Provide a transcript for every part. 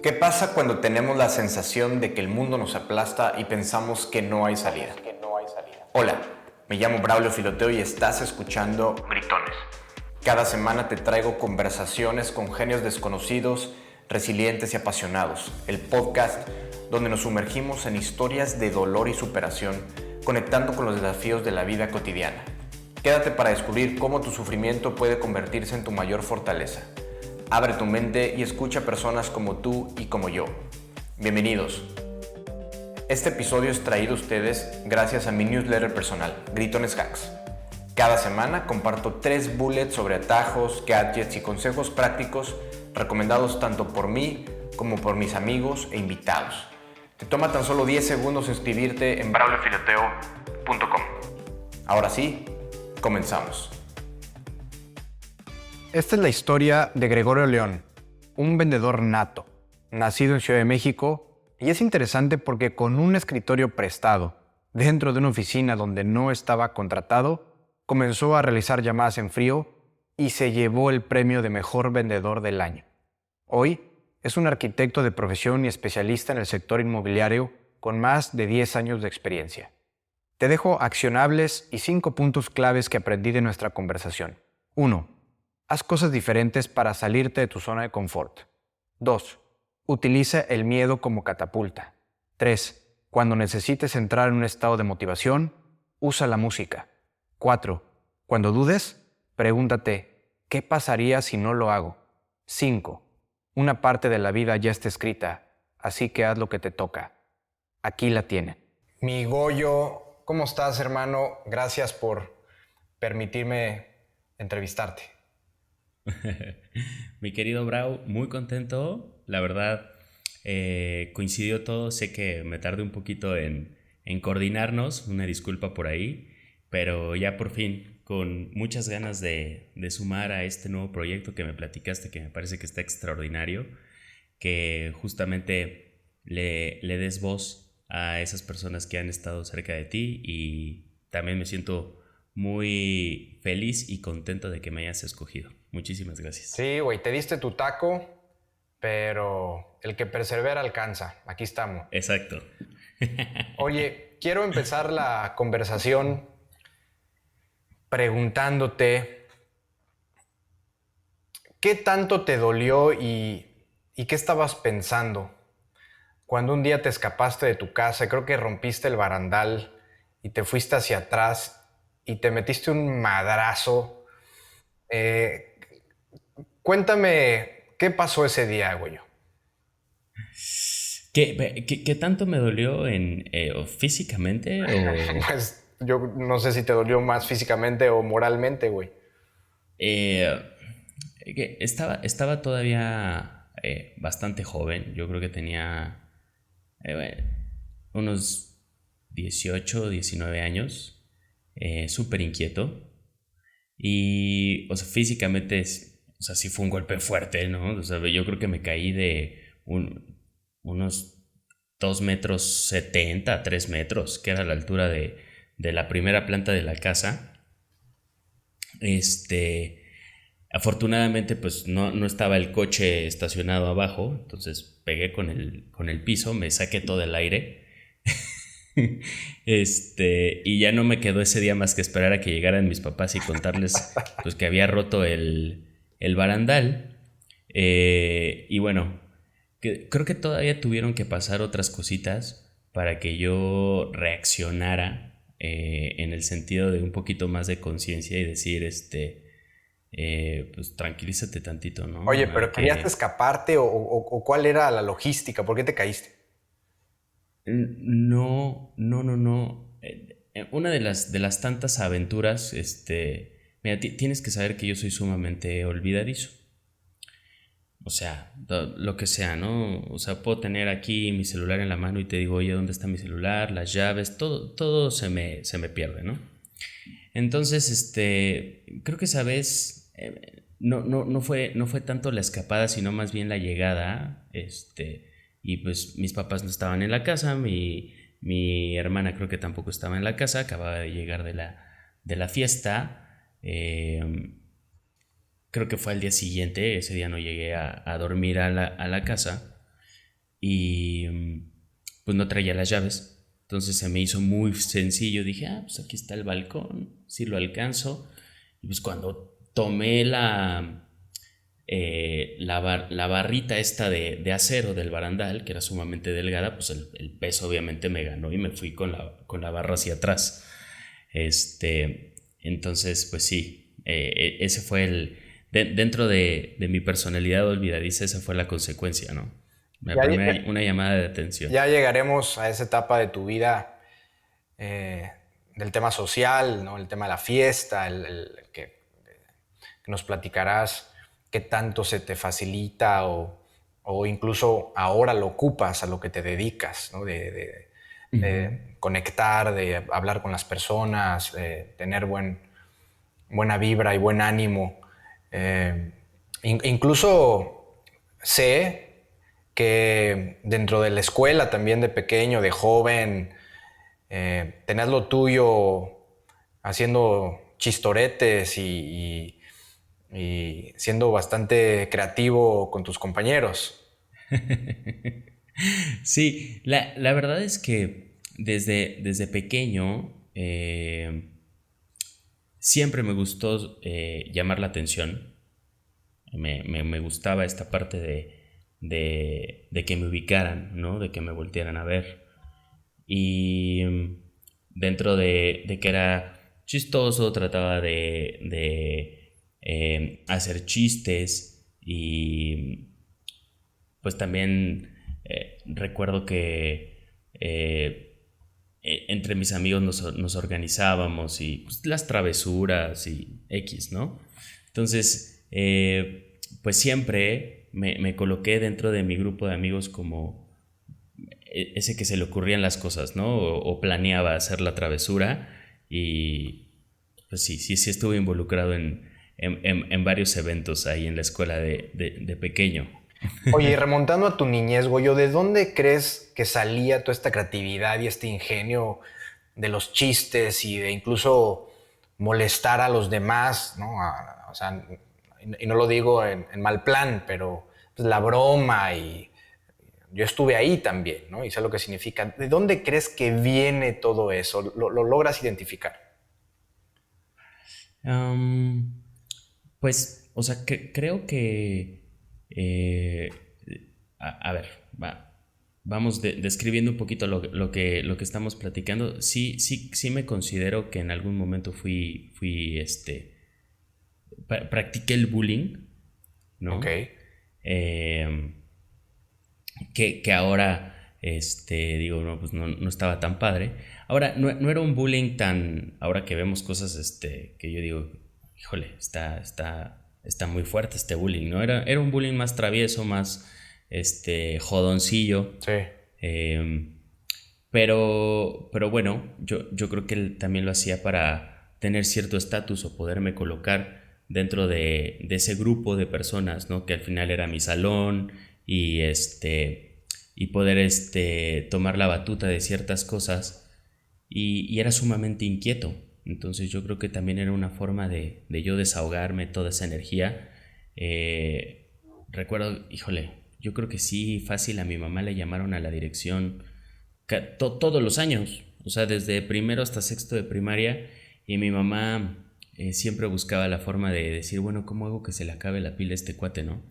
¿Qué pasa cuando tenemos la sensación de que el mundo nos aplasta y pensamos que no hay salida? Hola, me llamo Braulio Filoteo y estás escuchando Gritones. Cada semana te traigo conversaciones con genios desconocidos, resilientes y apasionados. El podcast donde nos sumergimos en historias de dolor y superación, conectando con los desafíos de la vida cotidiana. Quédate para descubrir cómo tu sufrimiento puede convertirse en tu mayor fortaleza. Abre tu mente y escucha a personas como tú y como yo. Bienvenidos. Este episodio es traído a ustedes gracias a mi newsletter personal, Gritones Hacks. Cada semana comparto 3 bullets sobre atajos, gadgets y consejos prácticos recomendados tanto por mí como por mis amigos e invitados. Te toma tan solo 10 segundos inscribirte en brauliofiloteo.com. Ahora sí, comenzamos. Esta es la historia de Gregorio León, un vendedor nato, nacido en Ciudad de México, y es interesante porque con un escritorio prestado, dentro de una oficina donde no estaba contratado, comenzó a realizar llamadas en frío y se llevó el premio de mejor vendedor del año. Hoy es un arquitecto de profesión y especialista en el sector inmobiliario con más de 10 años de experiencia. Te dejo accionables y 5 puntos claves que aprendí de nuestra conversación. 1. Haz cosas diferentes para salirte de tu zona de confort. 2. Utiliza el miedo como catapulta. 3. Cuando necesites entrar en un estado de motivación, usa la música. 4. Cuando dudes, pregúntate, ¿qué pasaría si no lo hago? 5. Una parte de la vida ya está escrita, así que haz lo que te toca. Aquí la tiene. Mi Goyo, ¿cómo estás, hermano? Gracias por permitirme entrevistarte. Mi querido Brau, muy contento, la verdad coincidió todo, sé que me tardé un poquito en coordinarnos, una disculpa por ahí, pero ya por fin, con muchas ganas de sumar a este nuevo proyecto que me platicaste, que me parece que está extraordinario, que justamente le des voz a esas personas que han estado cerca de ti, y también me siento muy feliz y contento de que me hayas escogido. Muchísimas gracias. Sí, güey, te diste tu taco, pero el que persevera alcanza. Aquí estamos. Exacto. Oye, quiero empezar la conversación preguntándote ¿qué tanto te dolió y qué estabas pensando cuando un día te escapaste de tu casa? Creo que rompiste el barandal y te fuiste hacia atrás y te metiste un madrazo. Cuéntame, ¿qué pasó ese día, güey? ¿Qué tanto me dolió físicamente o...? Pues yo no sé si te dolió más físicamente o moralmente, güey. eh, estaba todavía bastante joven. Yo creo que tenía bueno, unos 18, 19 años. Súper inquieto. Y, o sea, físicamente, o sea, sí fue un golpe fuerte, ¿no? O sea, yo creo que me caí de unos 2 metros 70, 3 metros, que era la altura de la primera planta de la casa. Afortunadamente, pues no estaba el coche estacionado abajo, entonces pegué con el piso, me saqué todo el aire. Y ya no me quedó ese día más que esperar a que llegaran mis papás y contarles pues que había roto el barandal. Y bueno, creo que todavía tuvieron que pasar otras cositas para que yo reaccionara, en el sentido de un poquito más de conciencia y decir, pues tranquilízate tantito, ¿no? Oye, pero ¿querías escaparte o cuál era la logística? ¿Por qué te caíste? No, no, no, no. Una de las tantas aventuras, mira, tienes que saber que yo soy sumamente olvidadizo. O sea, lo que sea, ¿no? O sea, puedo tener aquí mi celular en la mano y te digo, oye, ¿dónde está mi celular? Las llaves, todo se me pierde, ¿no? Entonces, creo que esa vez no fue tanto la escapada, sino más bien la llegada, y pues mis papás no estaban en la casa, mi hermana creo que tampoco estaba en la casa, acababa de llegar de la fiesta. Creo que fue al día siguiente, ese día no llegué a dormir a la casa. y pues no traía las llaves. Entonces se me hizo muy sencillo. Dije, pues aquí está el balcón, si lo alcanzo. Y pues cuando tomé la barrita esta de acero del barandal, que era sumamente delgada, pues el peso obviamente me ganó y me fui con la barra hacia atrás. Entonces, pues sí, ese fue dentro de mi personalidad olvidadiza, esa fue la consecuencia, ¿no? Una llamada de atención. Ya llegaremos a esa etapa de tu vida del tema social, ¿no? El tema de la fiesta, el que nos platicarás qué tanto se te facilita o incluso ahora lo ocupas, a lo que te dedicas, ¿no? De conectar, de hablar con las personas, tener buena vibra y buen ánimo. Incluso sé que dentro de la escuela también de pequeño, de joven, tenías lo tuyo haciendo chistoretes y siendo bastante creativo con tus compañeros. Sí, la verdad es que desde pequeño siempre me gustó llamar la atención. Me gustaba esta parte de que me ubicaran, ¿no? De que me voltearan a ver. Y dentro de que era chistoso, trataba de hacer chistes y pues también recuerdo que entre mis amigos nos organizábamos y pues, las travesuras y X, ¿no? Entonces, pues siempre me coloqué dentro de mi grupo de amigos como ese que se le ocurrían las cosas, ¿no? O planeaba hacer la travesura y pues sí estuve involucrado en varios eventos ahí en la escuela de pequeño. Oye, y remontando a tu niñez, Goyo, ¿de dónde crees que salía toda esta creatividad y este ingenio de los chistes y de incluso molestar a los demás, ¿no? O sea, y no lo digo en mal plan, pero pues, la broma y yo estuve ahí también, ¿no? Y sé lo que significa. ¿De dónde crees que viene todo eso? ¿Lo logras identificar? Um, pues, o sea, creo que... eh, a ver, vamos describiendo un poquito lo que estamos platicando. Sí me considero que en algún momento practiqué el bullying, Ok. ¿no? Eh, que ahora, digo, no, pues no estaba tan padre. Ahora, no era un bullying tan, ahora que vemos cosas, que yo digo, híjole, está muy fuerte este bullying, ¿no? Era un bullying más travieso, más, jodoncillo. Sí. Pero bueno, yo creo que él también lo hacía para tener cierto estatus o poderme colocar dentro de ese grupo de personas, ¿no? Que al final era mi salón y y poder tomar la batuta de ciertas cosas y era sumamente inquieto. Entonces yo creo que también era una forma de yo desahogarme toda esa energía. Recuerdo, híjole, yo creo que sí, fácil a mi mamá le llamaron a la dirección todos los años, o sea, desde primero hasta sexto de primaria, y mi mamá siempre buscaba la forma de decir, bueno, ¿cómo hago que se le acabe la pila a este cuate, no?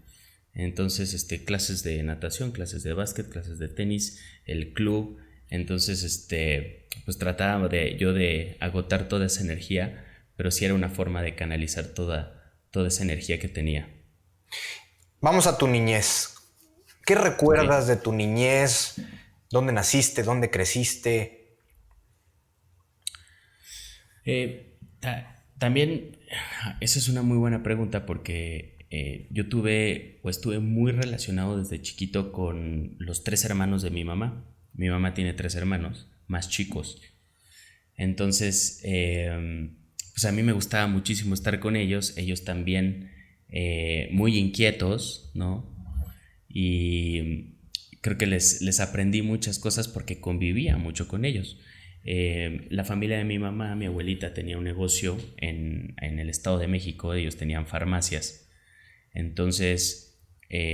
Entonces, clases de natación, clases de básquet, clases de tenis, el club, entonces, pues trataba yo de agotar toda esa energía, pero sí era una forma de canalizar toda esa energía que tenía. Vamos a tu niñez. ¿Qué Ok. recuerdas de tu niñez? ¿Dónde naciste? ¿Dónde creciste? También, esa es una muy buena pregunta porque yo tuve o estuve muy relacionado desde chiquito con los tres hermanos de mi mamá. Mi mamá tiene tres hermanos más chicos. Entonces, pues a mí me gustaba muchísimo estar con ellos también muy inquietos, ¿no? Y creo que les aprendí muchas cosas porque convivía mucho con ellos. La familia de mi mamá, mi abuelita, tenía un negocio en el Estado de México, ellos tenían farmacias. Entonces,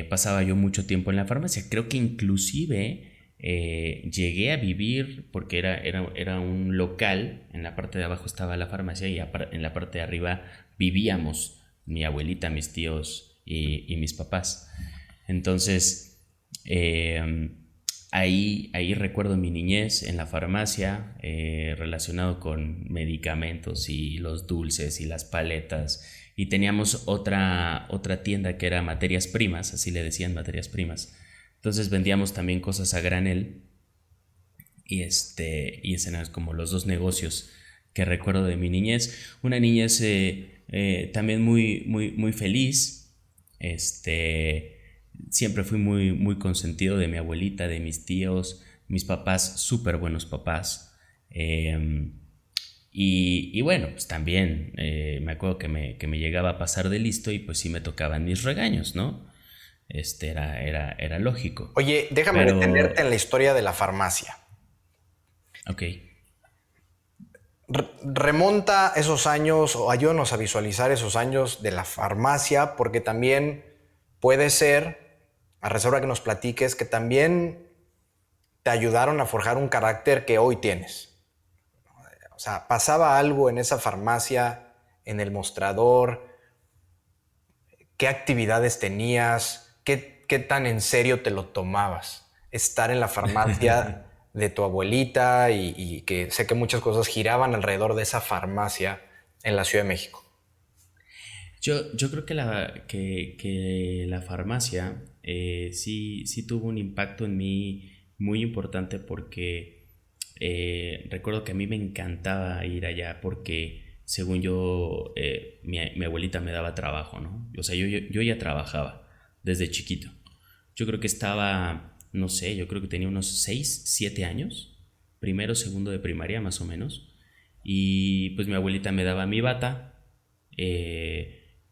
pasaba yo mucho tiempo en la farmacia. Creo que inclusive llegué a vivir, porque era un local, en la parte de abajo estaba la farmacia y en la parte de arriba vivíamos mi abuelita, mis tíos y mis papás. Entonces, ahí recuerdo mi niñez en la farmacia, relacionado con medicamentos y los dulces y las paletas. Y teníamos otra tienda que era materias primas, así le decían, materias primas. Entonces vendíamos también cosas a granel. Y ese eran como los dos negocios que recuerdo de mi niñez. Una niñez también muy feliz. Siempre fui muy consentido de mi abuelita, de mis tíos, mis papás, súper buenos papás. Y bueno, pues también me acuerdo que me llegaba a pasar de listo y pues sí me tocaban mis regaños, ¿no? Era lógico. Oye, déjame detenerte Pero, en la historia de la farmacia. ok. Remonta esos años o ayúdanos a visualizar esos años de la farmacia, porque también puede ser, a reserva que nos platiques, que también te ayudaron a forjar un carácter que hoy tienes. O sea, pasaba algo en esa farmacia, en el mostrador, qué actividades tenías, qué tan en serio te lo tomabas. Estar en la farmacia de tu abuelita y que sé que muchas cosas giraban alrededor de esa farmacia en la Ciudad de México. Yo creo que la farmacia sí tuvo un impacto en mí muy importante porque recuerdo que a mí me encantaba ir allá porque según yo mi abuelita me daba trabajo, ¿no? O sea, yo ya trabajaba desde chiquito. Yo creo que estaba, no sé, yo creo que tenía unos 6 7 años, primero, segundo de primaria más o menos, y pues mi abuelita me daba mi bata,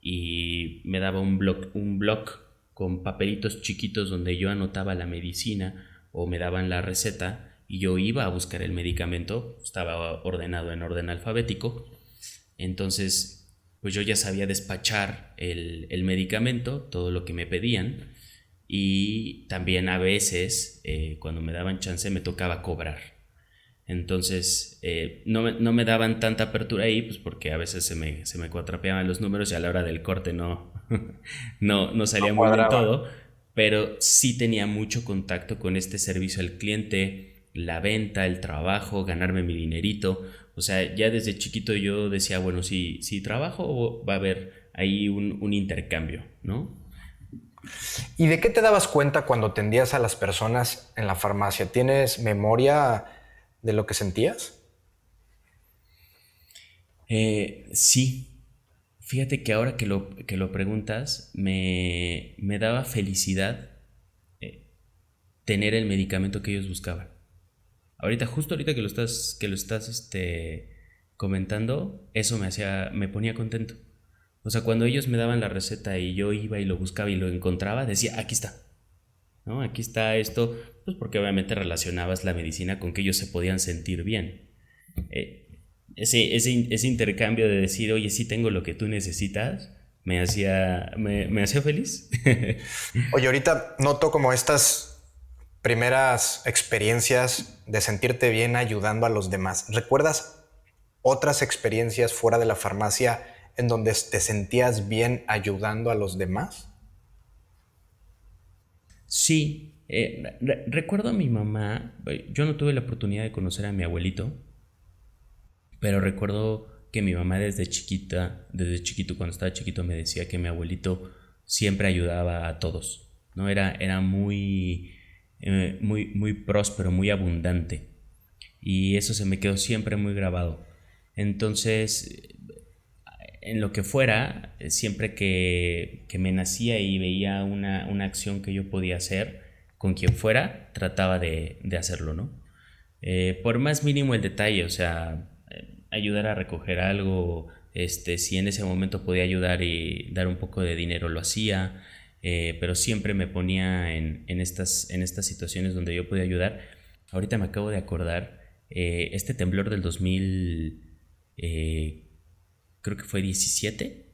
y me daba un bloc con papelitos chiquitos donde yo anotaba la medicina o me daban la receta y yo iba a buscar el medicamento, estaba ordenado en orden alfabético, entonces pues yo ya sabía despachar el medicamento, todo lo que me pedían y también a veces cuando me daban chance me tocaba cobrar. Entonces, no me daban tanta apertura ahí, pues porque a veces se me cuatrapeaban los números y a la hora del corte no, no No salía muy bien cuadraba. todo, pero sí tenía mucho contacto con este servicio al cliente, la venta, el trabajo, ganarme mi dinerito. O sea, ya desde chiquito yo decía, bueno, si trabajo va a haber ahí un intercambio, ¿no? ¿Y de qué te dabas cuenta cuando atendías a las personas en la farmacia? ¿Tienes memoria de lo que sentías? Sí, fíjate que ahora que lo preguntas, me daba felicidad tener el medicamento que ellos buscaban. Justo ahorita que lo estás comentando, eso me ponía contento. O sea, cuando ellos me daban la receta y yo iba y lo buscaba y lo encontraba, decía, aquí está, ¿no? Aquí está esto, pues porque obviamente relacionabas la medicina con que ellos se podían sentir bien. Ese intercambio de decir, oye, sí tengo lo que tú necesitas, me hacía feliz. Oye, ahorita noto como estas primeras experiencias de sentirte bien ayudando a los demás. ¿Recuerdas otras experiencias fuera de la farmacia en donde te sentías bien ayudando a los demás? Sí, recuerdo a mi mamá, yo no tuve la oportunidad de conocer a mi abuelito, pero recuerdo que mi mamá desde chiquito, cuando estaba chiquito, me decía que mi abuelito siempre ayudaba a todos, ¿no? Era muy próspero, muy abundante. Y eso se me quedó siempre muy grabado. Entonces, en lo que fuera, siempre que me nacía y veía una acción que yo podía hacer, con quien fuera, trataba de hacerlo, ¿no? Por más mínimo el detalle, o sea, ayudar a recoger algo, si en ese momento podía ayudar y dar un poco de dinero, lo hacía, pero siempre me ponía en estas situaciones donde yo podía ayudar. Ahorita me acabo de acordar, este temblor del 2000, creo que fue 17,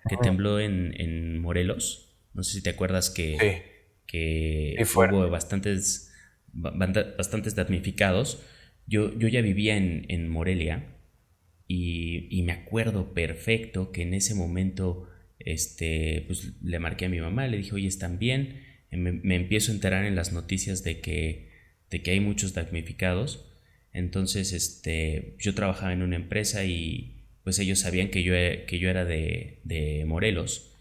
que tembló en Morelos. No sé si te acuerdas Sí, y que fuerte. hubo bastantes damnificados. Yo ya vivía en Morelia y me acuerdo perfecto que en ese momento pues le marqué a mi mamá, le dije, oye, ¿están bien? Me empiezo a enterar en las noticias de que hay muchos damnificados. Entonces, yo trabajaba en una empresa y pues ellos sabían que yo era de Morelos.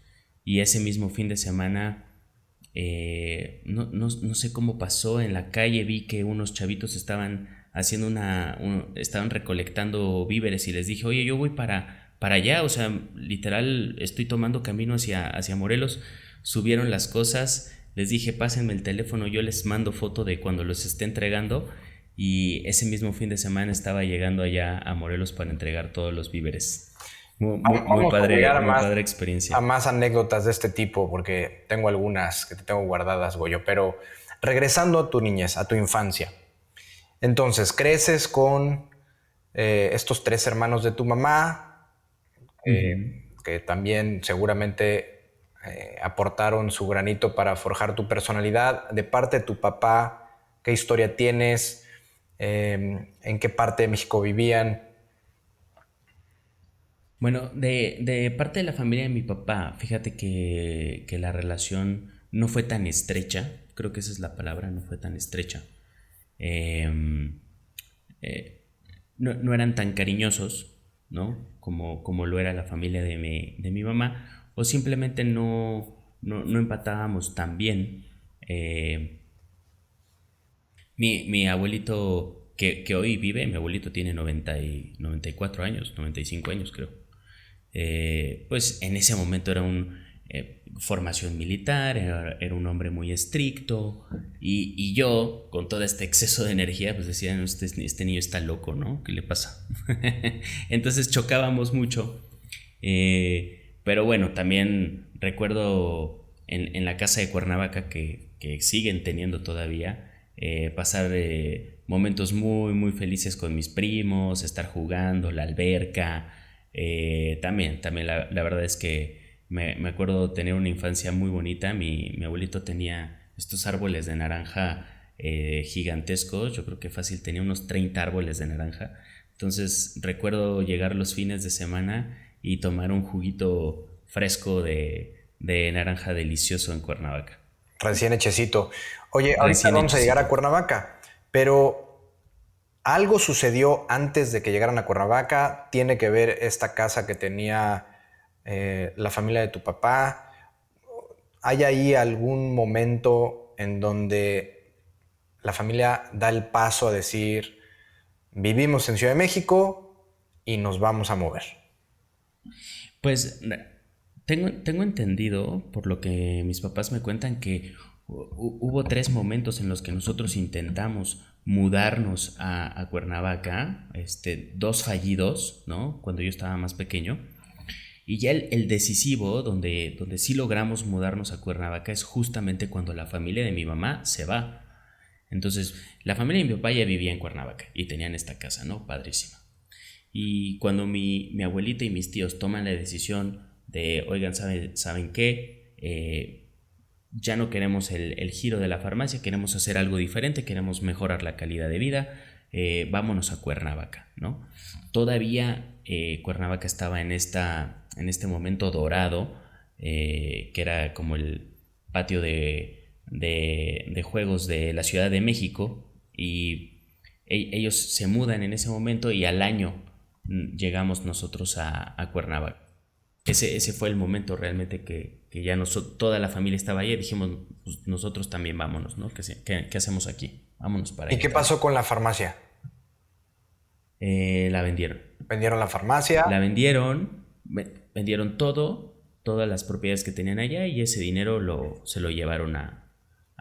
Y ese mismo fin de semana, no sé cómo pasó, en la calle vi que unos chavitos estaban haciendo estaban recolectando víveres y les dije, oye, yo voy para allá, o sea, literal estoy tomando camino hacia Morelos. Subieron las cosas, les dije, pásenme el teléfono, yo les mando foto de cuando los esté entregando. Y ese mismo fin de semana estaba llegando allá a Morelos para entregar todos los víveres. Vamos a llegar Muy padre experiencia. a más anécdotas de este tipo, porque tengo algunas que te tengo guardadas, Goyo. Pero regresando a tu niñez, a tu infancia. Entonces, creces con estos tres hermanos de tu mamá, Ujú. que también seguramente aportaron su granito para forjar tu personalidad. De parte de tu papá, ¿qué historia tienes? ¿En qué parte de México vivían? Bueno, de parte de la familia de mi papá, fíjate que la relación no fue tan estrecha, creo que esa es la palabra, no fue tan estrecha. Em, eh, no eran tan cariñosos, ¿no? Como lo era la familia de mi mamá, o simplemente no empatábamos tan bien. Eh, mi abuelito, que hoy vive, mi abuelito tiene 94 años, 95 años creo. Pues en ese momento era formación militar, era un hombre muy estricto y yo con todo este exceso de energía pues decía, "No, este niño está loco, ¿no? ¿Qué le pasa?" Entonces chocábamos mucho, pero bueno, también recuerdo en la casa de Cuernavaca que siguen teniendo todavía, pasar momentos muy felices con mis primos, estar jugando, la alberca. También la verdad es que me acuerdo tener una infancia muy bonita. Mi abuelito tenía estos árboles de naranja gigantescos. Yo creo que fácil tenía unos 30 árboles de naranja. Entonces recuerdo llegar los fines de semana y tomar un juguito fresco de naranja delicioso en Cuernavaca. Recién hechecito. Oye, ahorita Recién vamos a llegar a hechecito. Cuernavaca, pero algo sucedió antes de que llegaran a Cuernavaca. ¿Tiene que ver esta casa que tenía la familia de tu papá? ¿Hay ahí algún momento en donde la familia da el paso a decir, vivimos en Ciudad de México y nos vamos a mover? Pues tengo entendido, por lo que mis papás me cuentan, que hubo tres momentos en los que nosotros intentamos mudarnos a Cuernavaca, dos fallidos, ¿no? Cuando yo estaba más pequeño. Y ya el decisivo, donde sí logramos mudarnos a Cuernavaca, es justamente cuando la familia de mi mamá se va. Entonces, la familia de mi papá ya vivía en Cuernavaca y tenían esta casa, ¿no? Padrísima. Y cuando mi abuelita y mis tíos toman la decisión de, oigan, ¿saben qué? Ya no queremos el giro de la farmacia, queremos hacer algo diferente, queremos mejorar la calidad de vida, vámonos a Cuernavaca, ¿no? Todavía Cuernavaca estaba en este momento dorado, que era como el patio de juegos de la Ciudad de México, y ellos se mudan en ese momento y al año llegamos nosotros a Cuernavaca. Ese fue el momento realmente que ya toda la familia estaba ahí y dijimos, pues nosotros también vámonos, ¿no? ¿Qué hacemos aquí? Vámonos para ¿Y allá qué también. pasó con la farmacia? La vendieron. ¿Vendieron la farmacia? La vendieron, vendieron todas las propiedades que tenían allá y ese dinero se lo llevaron a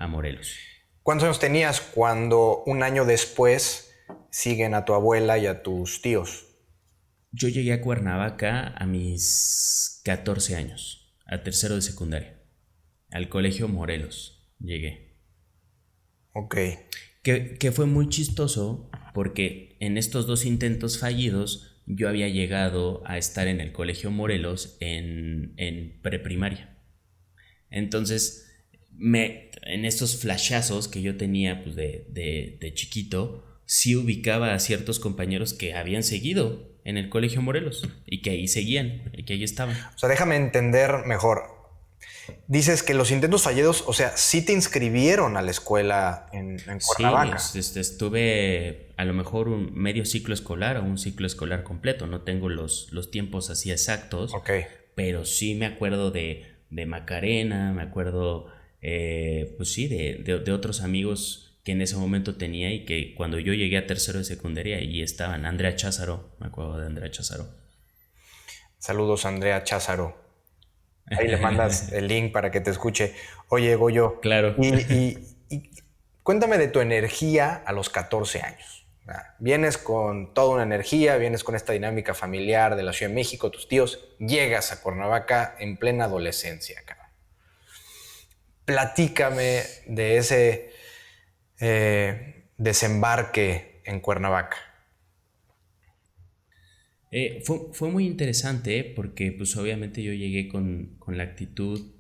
Morelos. ¿Cuántos años tenías cuando un año después siguen a tu abuela y a tus tíos? Yo llegué a Cuernavaca a mis 14 años, a tercero de secundaria, al colegio Morelos llegué. Ok. Que fue muy chistoso porque en estos dos intentos fallidos yo había llegado a estar en el colegio Morelos en preprimaria. Entonces, en estos flashazos que yo tenía pues, de chiquito, sí ubicaba a ciertos compañeros que habían seguido en el Colegio Morelos y que ahí seguían y que ahí estaban. O sea, déjame entender mejor. Dices que los intentos fallidos, o sea, sí te inscribieron a la escuela en Sí, Cuernavaca. estuve a lo mejor un medio ciclo escolar o un ciclo escolar completo. No tengo los tiempos así exactos, Ok. pero sí me acuerdo de Macarena, me acuerdo, pues sí, de otros amigos que en ese momento tenía y que cuando yo llegué a tercero de secundaria ahí estaban. Andrea Cházaro, me acuerdo de Andrea Cházaro. Saludos, Andrea Cházaro. Ahí le mandas el link para que te escuche. Oye, Goyo, Claro. y cuéntame de tu energía a los 14 años. Vienes con toda una energía, vienes con esta dinámica familiar de la Ciudad de México, tus tíos, llegas a Cuernavaca en plena adolescencia, cabrón. Platícame de ese desembarque en Cuernavaca. Fue muy interesante porque pues obviamente yo llegué con la actitud,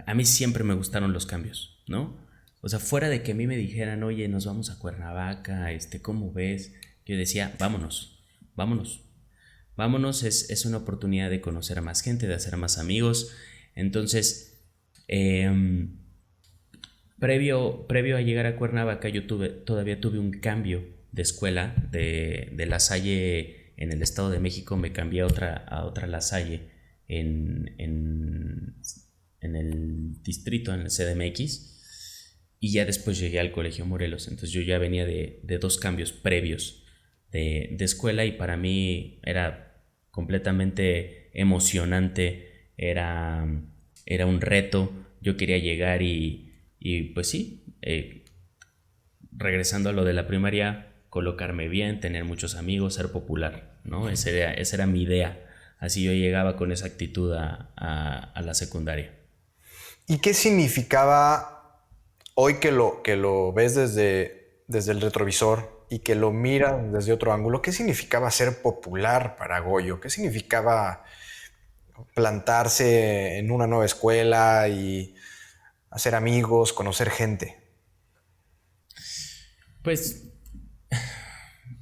a mí siempre me gustaron los cambios, ¿no? O sea, fuera de que a mí me dijeran, oye, nos vamos a Cuernavaca, ¿cómo ves? Yo decía, vámonos, vámonos, vámonos, es una oportunidad de conocer a más gente, de hacer más amigos. Entonces, previo a llegar a Cuernavaca, todavía tuve un cambio de escuela, de La Salle en el Estado de México, me cambié a otra La Salle en el distrito, en el CDMX, y ya después llegué al Colegio Morelos. Entonces yo ya venía de dos cambios previos de escuela y para mí era completamente emocionante, era un reto. Yo quería llegar y pues sí, regresando a lo de la primaria, colocarme bien, tener muchos amigos, ser popular, ¿no? Esa era mi idea. Así yo llegaba con esa actitud a la secundaria. ¿Y qué significaba hoy que lo ves desde el retrovisor y que lo miras desde otro ángulo? ¿Qué significaba ser popular para Goyo? ¿Qué significaba plantarse en una nueva escuela y hacer amigos, conocer gente? Pues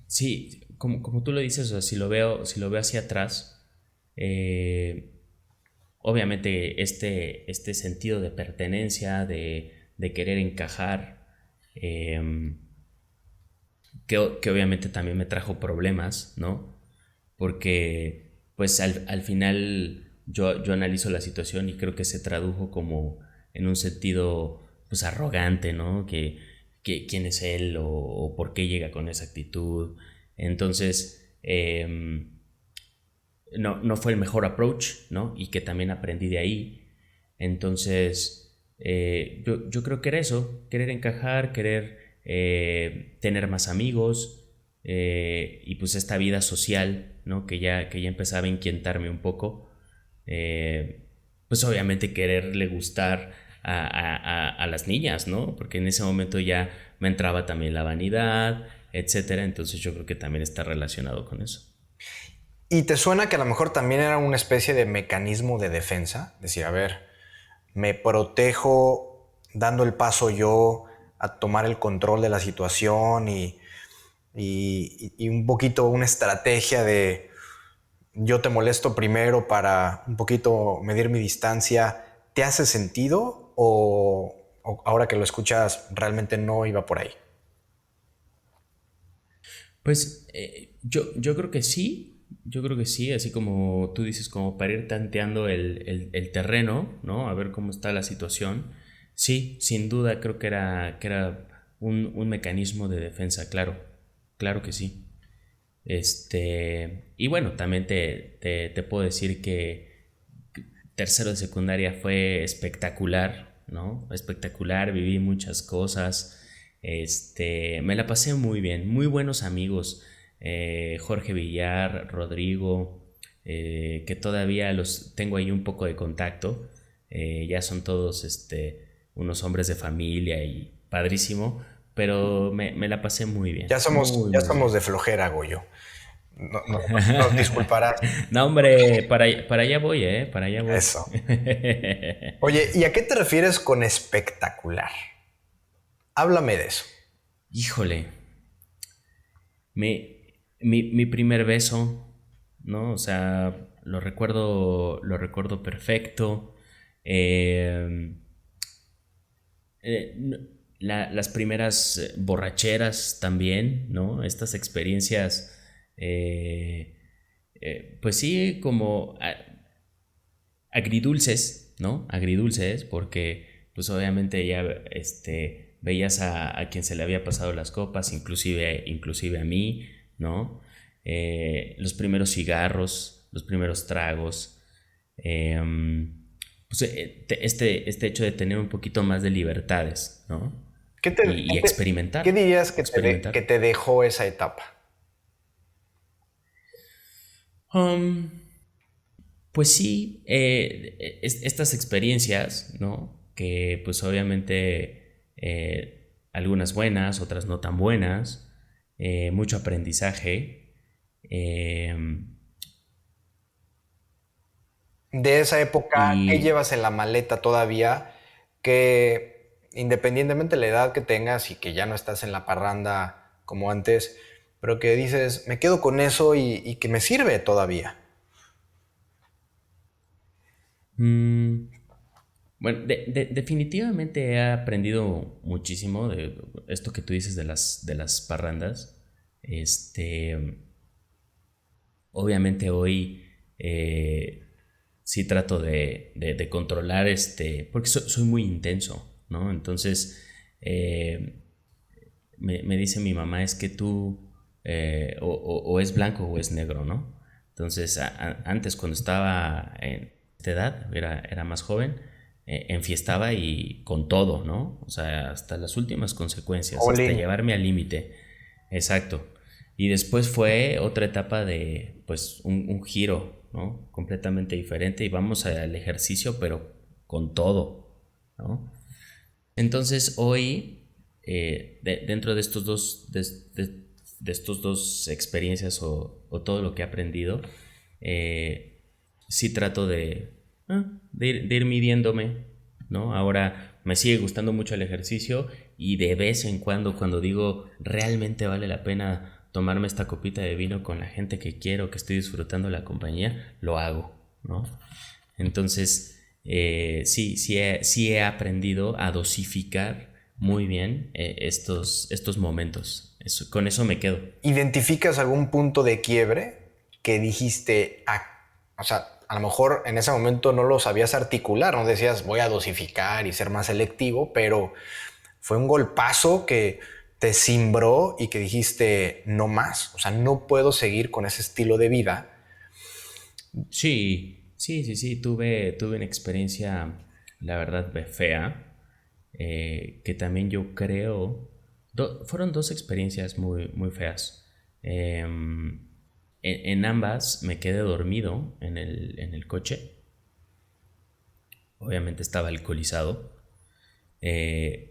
sí, como tú lo dices, o sea, si lo veo hacia atrás, obviamente este sentido de pertenencia, de querer encajar, eh, que obviamente también me trajo problemas, ¿no? Porque pues al final yo analizo la situación y creo que se tradujo como en un sentido pues arrogante, ¿no? Que quién es él o por qué llega con esa actitud. Entonces, no fue el mejor approach, ¿no? Y que también aprendí de ahí. Entonces, yo creo que era eso, querer encajar, querer tener más amigos, y pues esta vida social, ¿no? Que ya empezaba a inquietarme un poco. Pues obviamente quererle gustar a las niñas, ¿no? Porque en ese momento ya me entraba también la vanidad, etcétera. Entonces yo creo que también está relacionado con eso. ¿Y te suena que a lo mejor también era una especie de mecanismo de defensa? Decir, a ver, me protejo dando el paso yo a tomar el control de la situación y un poquito una estrategia de yo te molesto primero para un poquito medir mi distancia. ¿Te hace sentido o ahora que lo escuchas realmente no iba por ahí? Pues yo creo que sí, así como tú dices, como para ir tanteando el terreno, ¿no? A ver cómo está la situación. Sí, sin duda creo que era un mecanismo de defensa, claro, claro que sí. Y bueno, también te puedo decir que tercero de secundaria fue espectacular, ¿no? Espectacular, viví muchas cosas. Me la pasé muy bien, muy buenos amigos. Jorge Villar, Rodrigo, que todavía los tengo ahí un poco de contacto. Ya son todos unos hombres de familia y padrísimo, pero me la pasé muy bien, muy, Ya muy somos bien. de flojera, Goyo. Nos disculparás. No, hombre, para allá voy, ¿eh? Para allá voy. Eso. Oye, ¿y a qué te refieres con espectacular? Háblame de eso. Híjole, mi primer beso, ¿no? O sea, lo recuerdo perfecto. Eh, no- las primeras borracheras también, ¿no? Estas experiencias, eh, pues sí, como agridulces, ¿no? Agridulces, porque pues obviamente ya veías a quien se le había pasado las copas, inclusive a mí, ¿no? Los primeros cigarros, los primeros tragos, eh, pues, este hecho de tener un poquito más de libertades, ¿no? ¿Qué, Y qué experimentar, dirías que experimentar. te dejó esa etapa? Um, Pues sí, estas experiencias, ¿no? Que pues obviamente algunas buenas, otras no tan buenas, mucho aprendizaje. eh, De esa época, ¿qué y llevas en la maleta todavía? Que independientemente de la edad que tengas y que ya no estás en la parranda como antes, pero que dices, me quedo con eso y que me sirve todavía. mm, bueno, definitivamente he aprendido muchísimo de esto que tú dices de las parrandas. Este, obviamente hoy sí trato de controlar porque soy muy intenso, ¿no? Entonces, eh, me dice mi mamá, es que tú o es blanco o es negro, ¿no? Entonces, antes cuando estaba en esta edad, era más joven, enfiestaba y con todo, ¿no? O sea, hasta las últimas consecuencias, hasta Olin. llevarme al límite. Exacto. Y después fue otra etapa de, pues, un giro, ¿no? Completamente diferente y vamos al ejercicio, pero con todo, ¿no? Entonces hoy, dentro de de estos dos experiencias o todo lo que he aprendido, eh, sí trato de ir midiéndome, ¿no? Ahora me sigue gustando mucho el ejercicio y de vez en cuando digo realmente vale la pena tomarme esta copita de vino con la gente que quiero, que estoy disfrutando la compañía, lo hago, ¿no? Entonces, sí he aprendido a dosificar muy bien estos momentos. Con eso me quedo. ¿Identificas algún punto de quiebre que dijiste, o sea, a lo mejor en ese momento no lo sabías articular, no decías voy a dosificar y ser más selectivo, pero fue un golpazo que te cimbró y que dijiste no más, o sea, no puedo seguir con ese estilo de vida? Sí, tuve una experiencia, la verdad, fea, que también yo creo, fueron dos experiencias muy feas. En ambas me quedé dormido en el coche, obviamente estaba alcoholizado.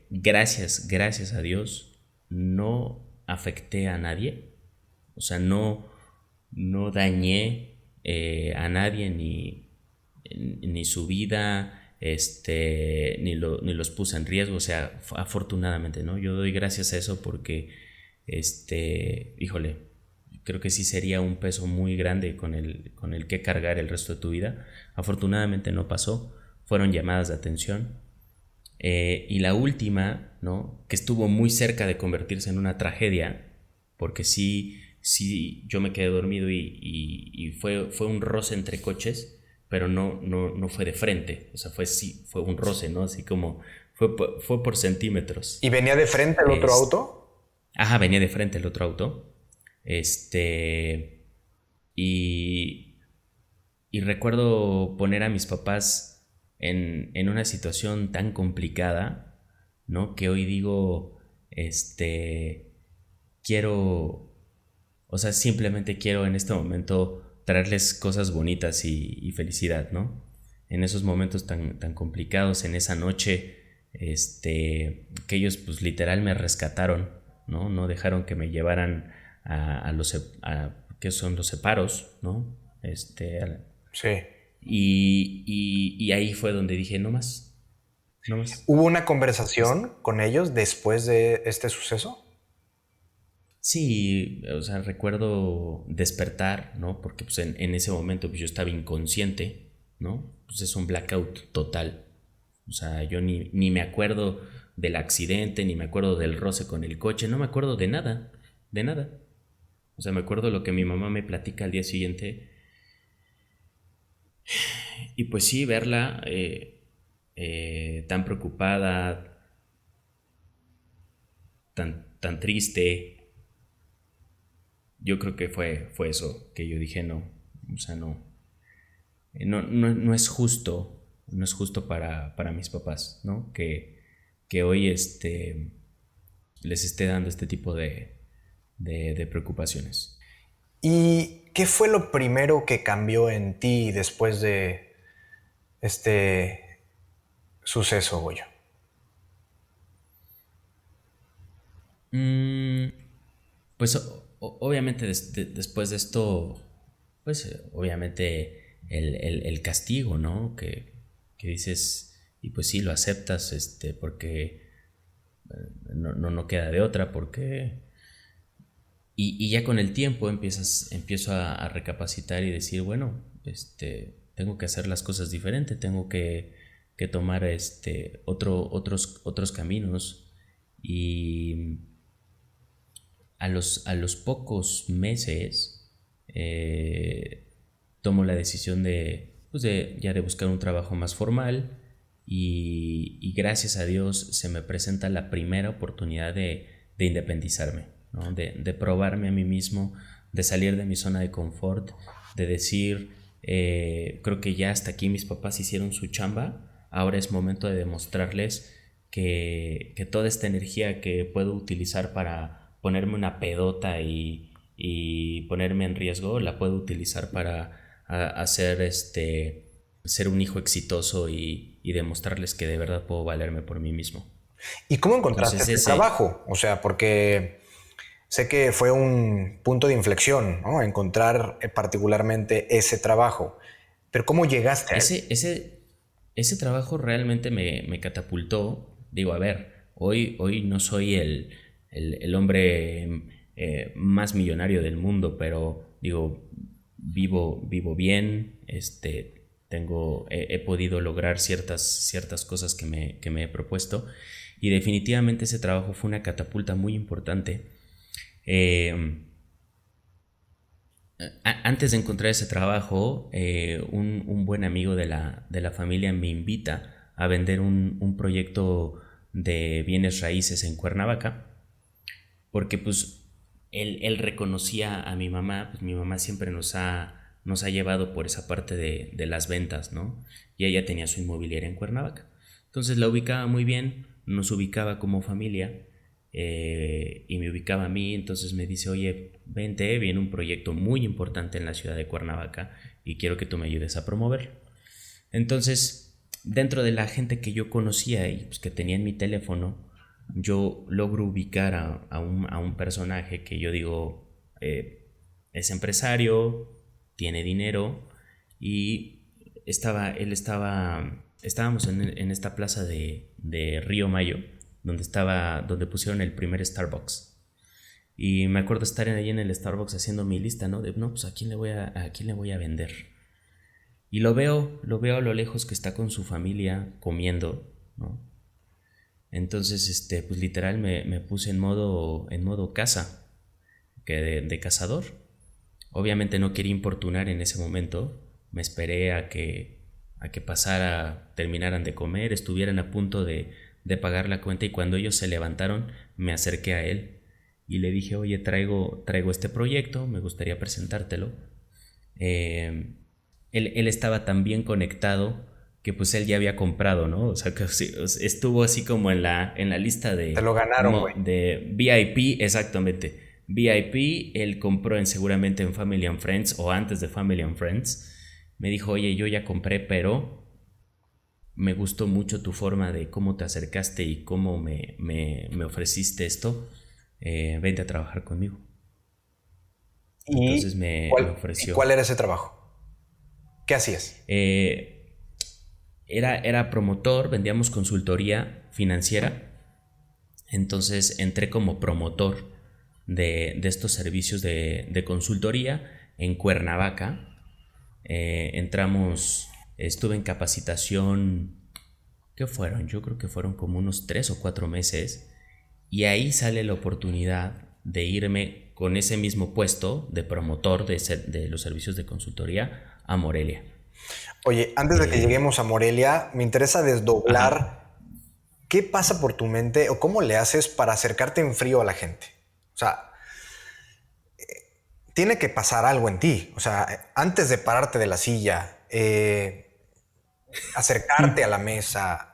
Gracias a Dios, no afecté a nadie, o sea, no dañé a nadie ni su vida, ni los puse en riesgo, o sea, afortunadamente, ¿no? Yo doy gracias a eso porque, híjole, creo que sí sería un peso muy grande con el que cargar el resto de tu vida. Afortunadamente no pasó, fueron llamadas de atención. Y la última, ¿no? Que estuvo muy cerca de convertirse en una tragedia, porque sí, yo me quedé dormido y fue un roce entre coches, pero no fue de frente, o sea, fue un roce, ¿no? Así como fue por ¿Y centímetros. venía de frente el otro Es, auto? ajá, venía de frente el otro auto. Y, y recuerdo poner a mis papás en una situación tan complicada, ¿no? Que hoy digo, quiero, o sea, simplemente quiero en este momento traerles cosas bonitas y felicidad, ¿no? En esos momentos tan complicados, en esa noche, que ellos pues literal me rescataron, ¿no? No dejaron que me llevaran a que son los separos, ¿no? Sí. Y ahí fue donde dije, no más, no más. ¿Hubo una conversación con ellos después de este suceso? Sí, o sea, recuerdo despertar, ¿no? Porque pues en ese momento pues, yo estaba inconsciente, ¿no? Pues es un blackout total. O sea, yo ni me acuerdo del accidente, ni me acuerdo del roce con el coche, no me acuerdo de nada, de nada. O sea, me acuerdo lo que mi mamá me platica al día siguiente. Y pues sí, verla tan preocupada, tan triste, yo creo que fue eso, que yo dije no, o sea, no es justo, no es justo para mis papás, ¿no? Que hoy les esté dando este tipo de preocupaciones. ¿Y qué fue lo primero que cambió en ti después de este suceso, Goyo? Mm, pues obviamente después de esto, pues obviamente el castigo, ¿no? Que dices, y pues sí, lo aceptas, porque no queda de otra, porque... Y ya con el tiempo empiezo a recapacitar y decir, bueno, tengo que hacer las cosas diferente, tengo que tomar otros caminos. Y a los pocos meses tomo la decisión ya de buscar un trabajo más formal y gracias a Dios se me presenta la primera oportunidad de independizarme, ¿no? De probarme a mí mismo, de salir de mi zona de confort, de decir, creo que ya hasta aquí mis papás hicieron su chamba, ahora es momento de demostrarles que toda esta energía que puedo utilizar para ponerme una pedota y ponerme en riesgo, la puedo utilizar para hacer ser un hijo exitoso y demostrarles que de verdad puedo valerme por mí mismo. ¿Y cómo encontraste Entonces este trabajo? O sea, porque sé que fue un punto de inflexión, ¿no? Encontrar particularmente ese trabajo. Pero ¿cómo llegaste a él? ese trabajo realmente me catapultó. Digo, a ver, hoy no soy el hombre más millonario del mundo, pero digo, vivo bien, he podido lograr ciertas cosas que me he propuesto y definitivamente ese trabajo fue una catapulta muy importante. Eh, Antes de encontrar ese trabajo, un buen amigo de la familia me invita a vender un proyecto de bienes raíces en Cuernavaca, porque pues él reconocía a mi mamá, pues mi mamá siempre nos ha llevado por esa parte de las ventas, ¿no? Y ella tenía su inmobiliaria en Cuernavaca. Entonces la ubicaba muy bien, nos ubicaba como familia y me ubicaba a mí, entonces me dice, oye, vente, viene un proyecto muy importante en la ciudad de Cuernavaca y quiero que tú me ayudes a promover. Entonces, dentro de la gente que yo conocía y pues, que tenía en mi teléfono, yo logro ubicar a un personaje que yo digo es empresario, tiene dinero y estábamos en esta plaza de Río Mayo, donde pusieron el primer Starbucks. Y me acuerdo estar ahí en el Starbucks haciendo mi lista, ¿no? De, no, pues a quién le voy a vender. Y lo veo a lo lejos que está con su familia comiendo, ¿no? Entonces, pues literal me puse en modo caza, que de cazador. Obviamente no quería importunar en ese momento. Me esperé a que terminaran de comer, estuvieran a punto de pagar la cuenta y cuando ellos se levantaron me acerqué a él y le dije, oye, traigo este proyecto, me gustaría presentártelo. Él estaba tan bien conectado que pues él ya había comprado, ¿no? O sea, que sí, estuvo así como en la lista Te lo ganaron, güey. de VIP, exactamente. VIP, él compró seguramente en Family and Friends o antes de Family and Friends. Me dijo, oye, yo ya compré, pero me gustó mucho tu forma de cómo te acercaste y cómo me ofreciste esto. Vente a trabajar conmigo. Entonces ¿Y me y ofreció. cuál era ese trabajo? ¿Qué hacías? Era promotor, vendíamos consultoría financiera. Entonces entré como promotor de estos servicios de consultoría en Cuernavaca. Estuve en capacitación, ¿qué fueron? Yo creo que fueron como unos 3 o 4 meses. Y ahí sale la oportunidad de irme con ese mismo puesto de promotor de los servicios de consultoría a Morelia. Oye, antes de que Eh, lleguemos a Morelia, me interesa ajá. desdoblar qué pasa por tu mente o cómo le haces para acercarte en frío a la gente. O sea, tiene que pasar algo en ti. O sea, antes de pararte de la silla, acercarte a la mesa,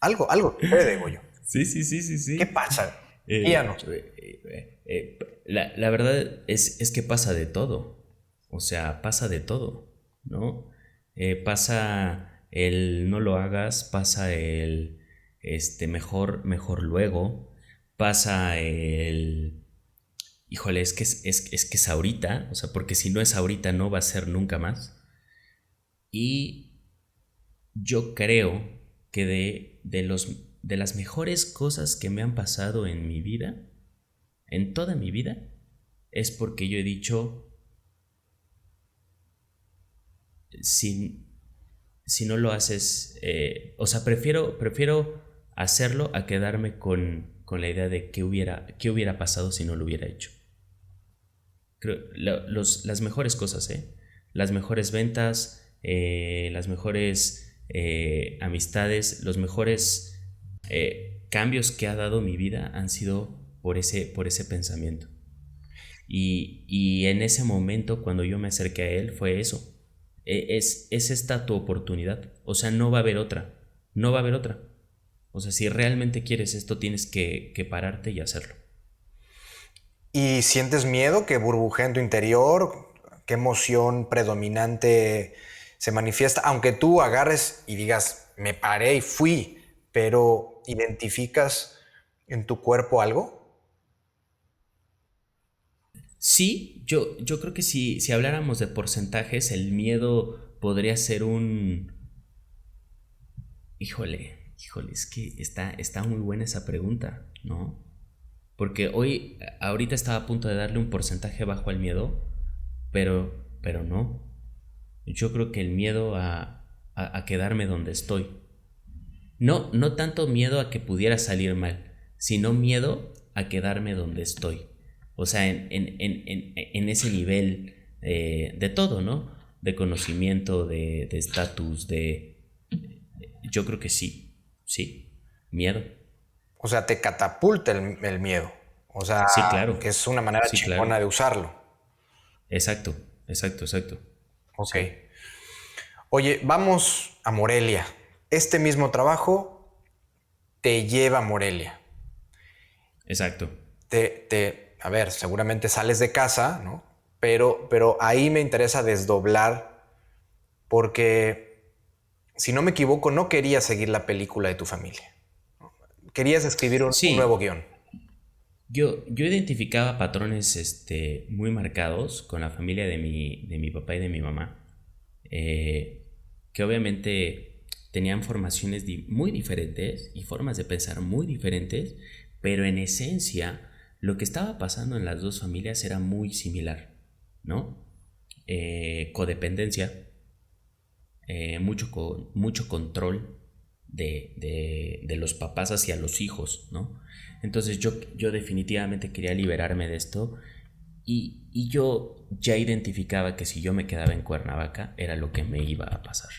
algo sucede, Goyo. Sí, sí, sí, sí, ¿Qué sí. pasa? Eh, Guíanos. la verdad es que pasa de todo. O sea, pasa de todo, ¿no? Pasa el no lo hagas, pasa el mejor luego, pasa el híjole, es que es ahorita, o sea, porque si no es ahorita no va a ser nunca más. Y yo creo que de las mejores cosas que me han pasado en mi vida, en toda mi vida, es porque yo he dicho, si, si no lo haces, o sea, prefiero hacerlo a quedarme con la idea de qué hubiera pasado si no lo hubiera hecho. Las mejores cosas, las mejores ventas, las mejores amistades, los mejores cambios que ha dado mi vida han sido por ese pensamiento. Y en ese momento, cuando yo me acerqué a él, fue eso. Es esta tu oportunidad. O sea, no va a haber otra. No va a haber otra. O sea, si realmente quieres esto, tienes que pararte y hacerlo. ¿Y sientes miedo que burbujea en tu interior? ¿Qué emoción predominante se manifiesta? Aunque tú agarres y digas, me paré y fui, pero ¿identificas en tu cuerpo algo? Sí, yo creo que si habláramos de porcentajes, el miedo podría ser un... Híjole, es que está muy buena esa pregunta, ¿no? Porque ahorita estaba a punto de darle un porcentaje bajo al miedo, pero no. Yo creo que el miedo a quedarme donde estoy. No tanto miedo a que pudiera salir mal, sino miedo a quedarme donde estoy. O sea, en ese nivel de todo, ¿no? De conocimiento, de estatus, Yo creo que sí, miedo. O sea, te catapulta el miedo. O sea, Sí, claro, que es una manera sí, claro. chingona de usarlo. Exacto, exacto, exacto. Ok. Sí, Oye, vamos a Morelia. Este mismo trabajo te lleva a Morelia. exacto. A ver, seguramente sales de casa, ¿no? Pero ahí me interesa desdoblar porque, si no me equivoco, no querías seguir la película de tu familia. Querías escribir un nuevo Sí, guión. yo identificaba patrones muy marcados con la familia de mi papá y de mi mamá, eh, que obviamente tenían formaciones muy diferentes y formas de pensar muy diferentes, pero en esencia lo que estaba pasando en las dos familias era muy similar, ¿no? Codependencia, mucho control de los papás hacia los hijos, ¿no? Entonces yo definitivamente quería liberarme de esto y yo ya identificaba que si yo me quedaba en Cuernavaca era lo que me iba a pasar.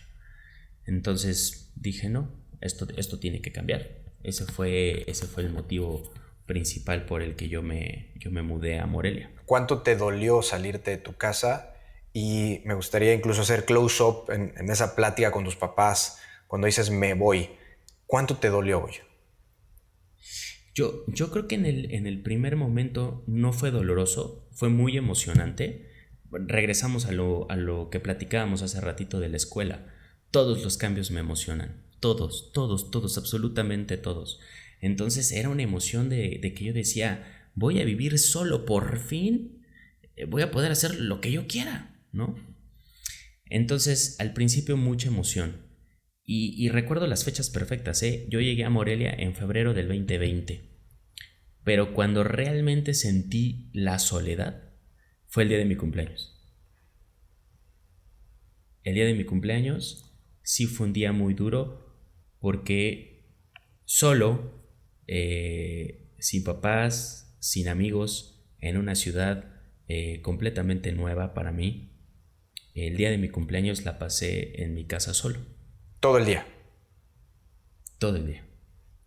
Entonces dije, no, esto tiene que cambiar. Ese fue el motivo principal por el que yo me mudé a Morelia. ¿Cuánto te dolió salirte de tu casa? Y me gustaría incluso hacer close-up en esa plática con tus papás cuando dices me voy. ¿Cuánto te dolió, Goyo? Yo creo que en el primer momento no fue doloroso, fue muy emocionante. Regresamos a lo que platicábamos hace ratito de la escuela. Todos los cambios me emocionan. Todos, todos, todos, absolutamente todos. Entonces era una emoción de que yo decía, voy a vivir solo por fin. voy a poder hacer lo que yo quiera, ¿no? Entonces, al principio mucha emoción. Y recuerdo las fechas perfectas, ¿eh? Yo llegué a Morelia en febrero del 2020. Pero cuando realmente sentí la soledad fue el día de mi cumpleaños. El día de mi cumpleaños sí fue un día muy duro porque solo, sin papás, sin amigos, en una ciudad completamente nueva para mí, el día de mi cumpleaños la pasé en mi casa solo. Todo el día. Todo el día.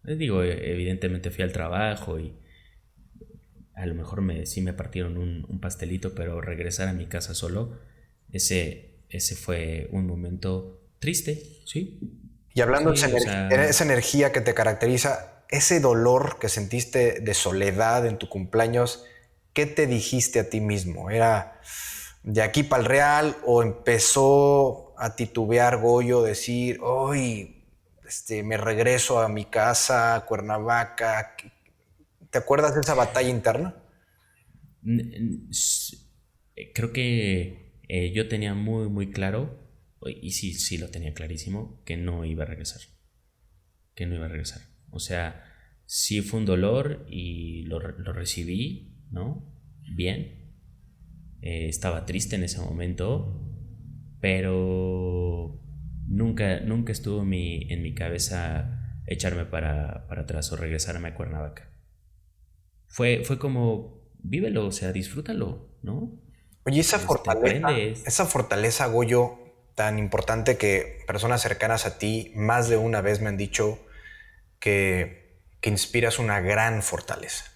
Les digo, evidentemente fui al trabajo y a lo mejor sí me partieron un pastelito, pero regresar a mi casa solo, ese fue un momento triste, ¿sí? Y hablando Sí, o de sea, esa energía que te caracteriza, ese dolor que sentiste de soledad en tu cumpleaños, ¿qué te dijiste a ti mismo? ¿Era de aquí para el real o empezó a titubear Goyo, decir, hoy me regreso a mi casa, a Cuernavaca? ¿Te acuerdas de esa batalla interna? creo que yo tenía muy, muy claro, y sí, sí lo tenía clarísimo, que no iba a regresar. Que no iba a regresar. O sea, sí fue un dolor y lo recibí, ¿no? Bien. Estaba triste en ese momento, pero nunca estuvo en mi cabeza echarme para atrás o regresarme a Cuernavaca. Fue como, vívelo, o sea, disfrútalo, ¿no? Oye, Aprende. esa fortaleza, Goyo, tan importante que personas cercanas a ti más de una vez me han dicho que inspiras una gran fortaleza.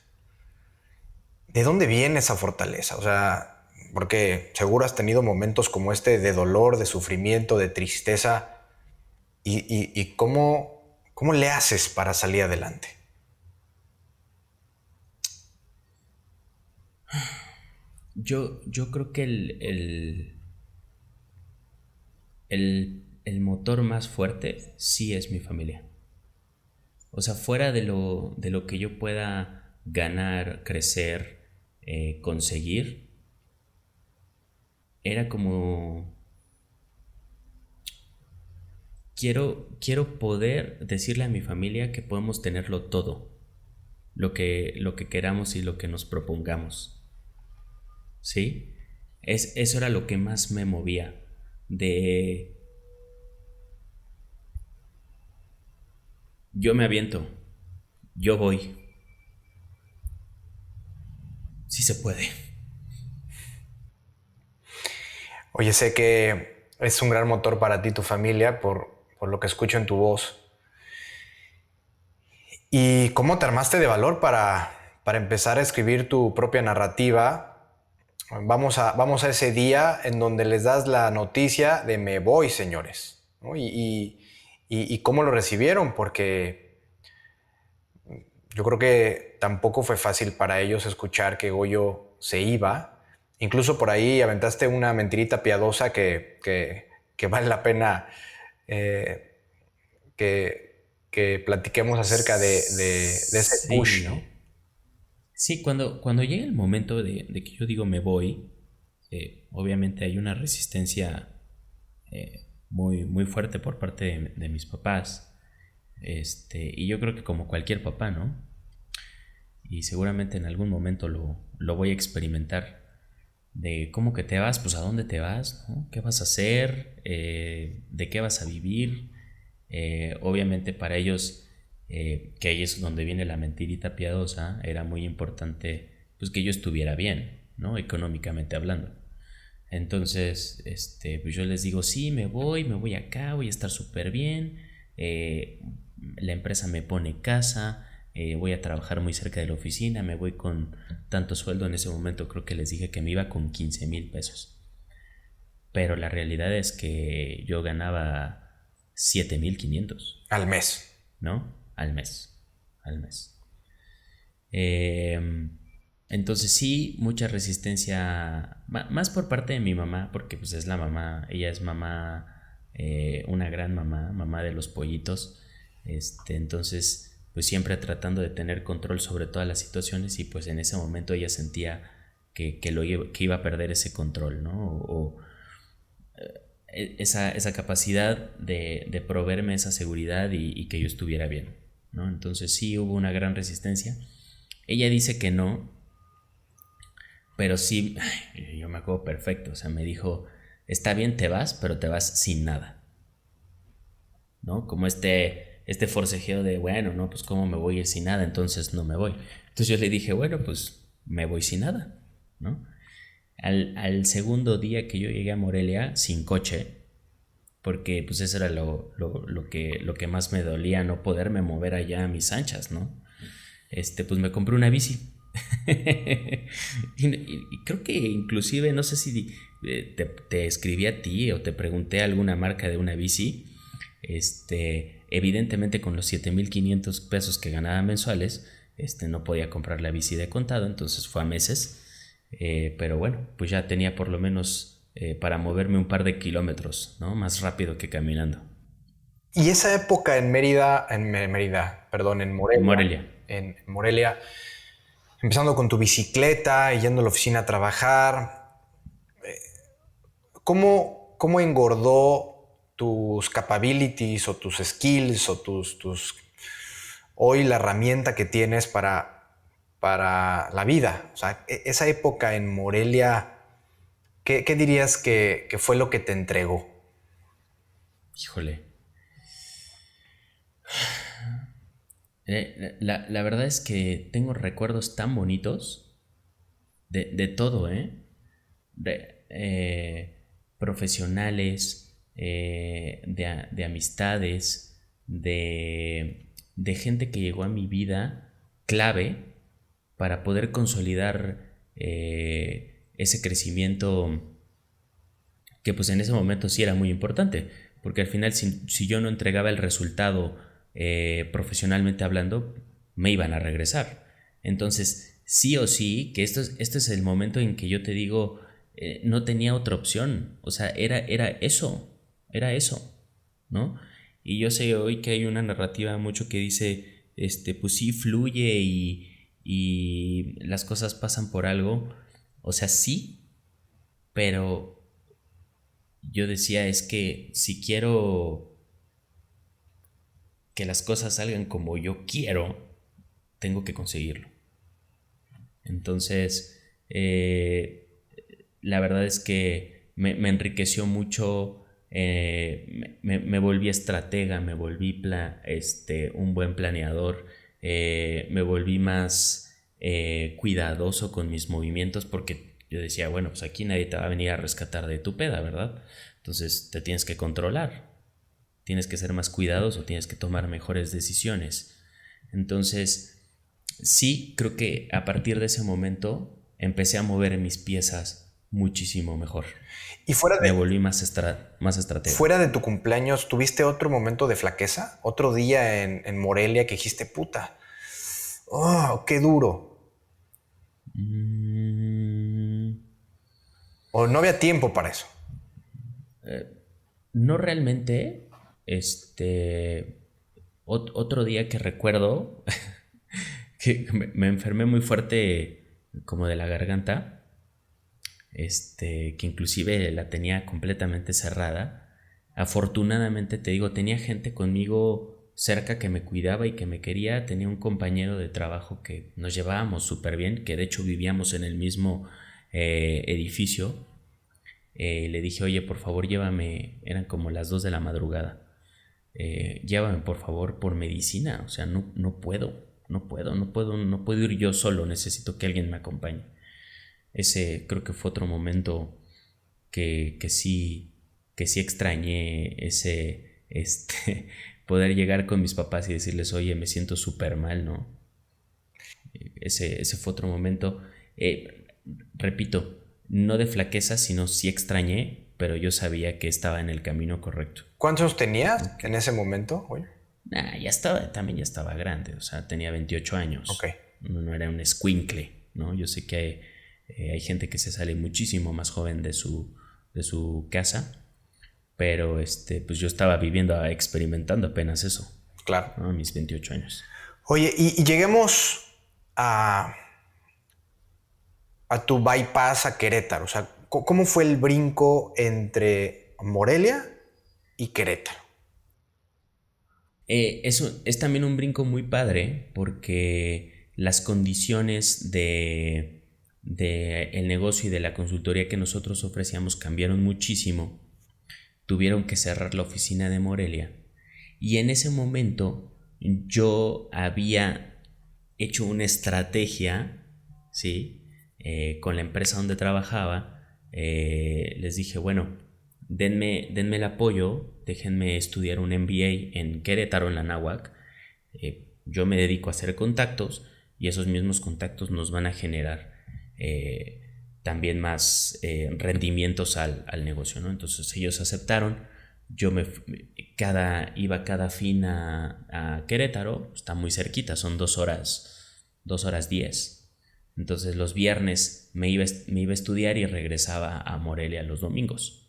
¿De dónde viene esa fortaleza? O sea, porque seguro has tenido momentos como este de dolor, de sufrimiento, de tristeza. ¿Y cómo le haces para salir adelante? Yo creo que el motor más fuerte sí es mi familia. O sea, fuera de lo que yo pueda ganar, crecer, conseguir, era como quiero poder decirle a mi familia que podemos tenerlo todo, lo que queramos y lo que nos propongamos. ¿Sí? Eso era lo que más me movía. De yo me aviento, yo voy, sí se puede. Oye, sé que es un gran motor para ti, tu familia, por lo que escucho en tu voz. ¿Y cómo te armaste de valor para empezar a escribir tu propia narrativa? Vamos a ese día en donde les das la noticia de me voy, señores, ¿no? Y cómo lo recibieron, porque yo creo que tampoco fue fácil para ellos escuchar que Goyo se iba. Incluso por ahí aventaste una mentirita piadosa que vale la pena eh, que platiquemos acerca de ese push, ¿no? Sí. Sí, cuando llega el momento de que yo digo me voy, obviamente hay una resistencia muy, muy fuerte por parte de mis papás. Y yo creo que como cualquier papá, ¿no? Y seguramente en algún momento lo voy a experimentar. De cómo que te vas, pues a dónde te vas, ¿no? ¿Qué vas a hacer? ¿De qué vas a vivir? Obviamente para ellos, que ahí es donde viene la mentirita piadosa, era muy importante pues que yo estuviera bien, ¿no? Económicamente hablando. Entonces, pues yo les digo, sí, me voy acá, voy a estar súper bien, la empresa me pone casa, voy a trabajar muy cerca de la oficina, me voy con tanto sueldo. En ese momento creo que les dije que me iba con 15,000 pesos, pero la realidad es que yo ganaba 7,500, Al mes. ¿no? Al mes. Entonces sí, mucha resistencia, más por parte de mi mamá, porque pues es la mamá, ella es mamá, una gran mamá, mamá de los pollitos. Entonces pues siempre tratando de tener control sobre todas las situaciones, y pues en ese momento ella sentía que iba a perder ese control, ¿no? Esa capacidad de proveerme esa seguridad y que yo estuviera bien, ¿no? Entonces sí hubo una gran resistencia. Ella dice que no, pero sí, yo me acuerdo perfecto, o sea, me dijo, está bien, te vas, pero te vas sin nada, ¿no? Como este forcejeo de, bueno, no, pues cómo me voy a ir sin nada, entonces no me voy. Entonces yo le dije, bueno, pues me voy sin nada, ¿no? Al segundo día que yo llegué a Morelia sin coche, porque pues eso era lo que más me dolía, no poderme mover allá a mis anchas, ¿no? Pues me compré una bici. y creo que inclusive, no sé si te escribí a ti o te pregunté alguna marca de una bici. Evidentemente con los 7,500 pesos que ganaba mensuales, no podía comprar la bici de contado, entonces fue a meses. Pero bueno, pues ya tenía por lo menos para moverme un par de kilómetros, ¿no? Más rápido que caminando. Y esa época en Mérida, perdón, en Morelia. En Morelia. En Morelia, empezando con tu bicicleta y yendo a la oficina a trabajar, ¿cómo engordó tus capabilities o tus skills o hoy la herramienta que tienes para la vida? O sea, esa época en Morelia, ¿qué dirías que fue lo que te entregó? Híjole. La verdad es que tengo recuerdos tan bonitos de todo, profesionales, de amistades, de gente que llegó a mi vida clave para poder consolidar ese crecimiento que pues en ese momento sí era muy importante, porque al final si yo no entregaba el resultado profesionalmente hablando, me iban a regresar. Entonces, sí o sí, que este es el momento en que yo te digo, no tenía otra opción, o sea, era eso, ¿no? Y yo sé hoy que hay una narrativa mucho que dice, pues sí, fluye y las cosas pasan por algo, o sea, sí, pero yo decía, es que si quiero que las cosas salgan como yo quiero, tengo que conseguirlo. Entonces, la verdad es que me enriqueció mucho, me volví estratega, me volví un buen planeador, me volví más cuidadoso con mis movimientos porque yo decía, bueno, pues aquí nadie te va a venir a rescatar de tu peda, ¿verdad? Entonces te tienes que controlar, tienes que ser más cuidadoso, tienes que tomar mejores decisiones. Entonces, sí, creo que a partir de ese momento empecé a mover mis piezas muchísimo mejor. Y me volví más estratega. Fuera de tu cumpleaños, ¿tuviste otro momento de flaqueza? ¿Otro día en Morelia que dijiste, puta, oh, qué duro? ¿O no había tiempo para eso? No realmente. Otro día que recuerdo que me enfermé muy fuerte como de la garganta, que inclusive la tenía completamente cerrada. Afortunadamente, te digo, tenía gente conmigo cerca que me cuidaba y que me quería. Tenía un compañero de trabajo que nos llevábamos súper bien, que de hecho vivíamos en el mismo edificio. Le dije, oye, por favor llévame, eran como las 2 de la madrugada, llévame por favor por medicina, o sea, no puedo ir yo solo, necesito que alguien me acompañe. Ese creo que fue otro momento que sí extrañé, poder llegar con mis papás y decirles, oye, me siento súper mal, ¿no? Ese fue otro momento, repito, no de flaqueza, sino sí extrañé, pero yo sabía que estaba en el camino correcto. ¿Cuántos años tenías en ese momento? Oye. Ya estaba grande, o sea, tenía 28 años. Okay. No era un escuincle, ¿no? Yo sé que hay gente que se sale muchísimo más joven de su casa, pero pues yo estaba experimentando apenas eso. Claro. ¿No? A mis 28 años. 28 años. Oye, y lleguemos a, 28 años. Claro. Mis 28 años. Oye, y lleguemos a, 28 años. Claro. Mis 28 años. Oye, y lleguemos a, 28 años. Claro. A mis 28 años. 28 años. Oye, y lleguemos a a tu bypass a Querétaro? O sea, ¿cómo fue el brinco entre Morelia y Querétaro? Eso es también un brinco muy padre porque las condiciones de el negocio y de la consultoría que nosotros ofrecíamos cambiaron muchísimo. Tuvieron que cerrar la oficina de Morelia y en ese momento yo había hecho una estrategia, ¿sí? Con la empresa donde trabajaba, les dije, bueno, denme el apoyo, déjenme estudiar un MBA en Querétaro, en la Náhuac. Yo me dedico a hacer contactos y esos mismos contactos nos van a generar también más rendimientos al negocio, ¿no? Entonces ellos aceptaron. Yo iba cada fin a Querétaro, está muy cerquita, son 2 horas 10. Entonces los viernes me iba a estudiar y regresaba a Morelia los domingos.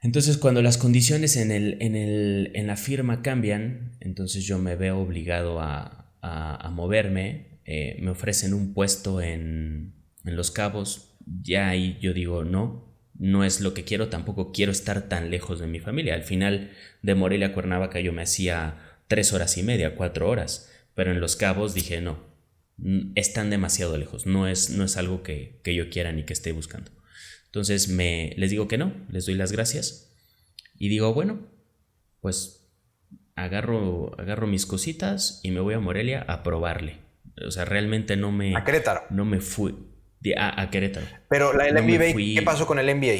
Entonces cuando las condiciones en la firma cambian, entonces yo me veo obligado a moverme, me ofrecen un puesto en Los Cabos, ya ahí yo digo no es lo que quiero, tampoco quiero estar tan lejos de mi familia. Al final de Morelia a Cuernavaca yo me hacía 3 horas y media, 4 horas, pero en Los Cabos dije no, están demasiado lejos, no es algo que yo quiera ni que esté buscando. Entonces les digo que no, les doy las gracias y digo, bueno, pues agarro mis cositas y me voy a Morelia a probarle. O sea, realmente A Querétaro. no me fui a Querétaro. Pero el No me MBA, ¿qué pasó fui, con el MBA?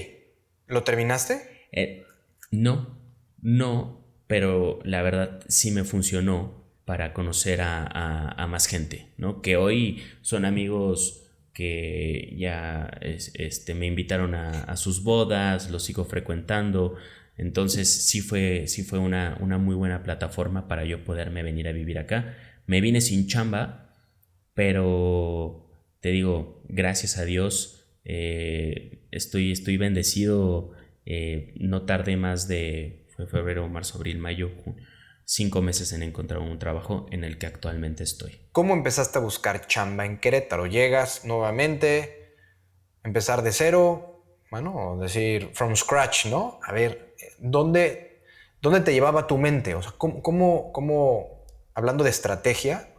¿Lo terminaste? no, no, pero la verdad sí me funcionó para conocer a más gente, ¿no? Que hoy son amigos que ya me invitaron a sus bodas, los sigo frecuentando. Entonces sí fue una muy buena plataforma para yo poderme venir a vivir acá. Me vine sin chamba, pero te digo, gracias a Dios, estoy bendecido. No tardé más fue febrero, marzo, abril, mayo, 5 meses en encontrar un trabajo en el que actualmente estoy. ¿Cómo empezaste a buscar chamba en Querétaro? ¿Llegas nuevamente, empezar de cero? Bueno, o decir from scratch, ¿no? A ver, ¿dónde te llevaba tu mente? O sea, hablando de estrategia,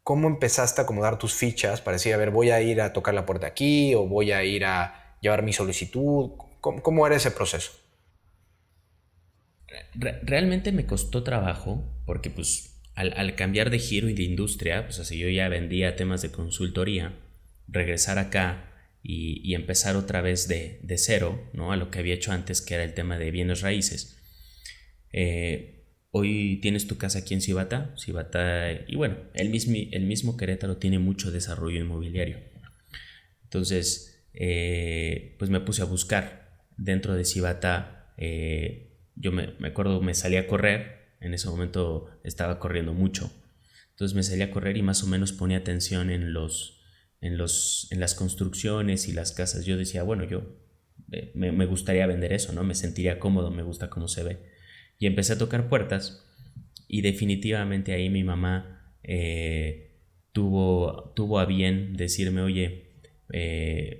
¿cómo empezaste a acomodar tus fichas para decir, a ver, voy a ir a tocar la puerta aquí o voy a ir a llevar mi solicitud? ¿Cómo era ese proceso? Realmente me costó trabajo porque pues al cambiar de giro y de industria, pues así yo ya vendía temas de consultoría, regresar acá y empezar otra vez de cero, ¿no? A lo que había hecho antes, que era el tema de bienes raíces. Hoy tienes tu casa aquí en Cibata, y bueno, el mismo Querétaro tiene mucho desarrollo inmobiliario. Entonces, pues me puse a buscar dentro de Cibata. Yo me acuerdo, me salí a correr, en ese momento estaba corriendo mucho. Entonces me salí a correr y más o menos ponía atención en las construcciones y las casas. Yo decía, bueno, me gustaría vender eso, ¿no? Me sentiría cómodo, me gusta cómo se ve. Y empecé a tocar puertas y definitivamente ahí mi mamá tuvo a bien decirme, oye,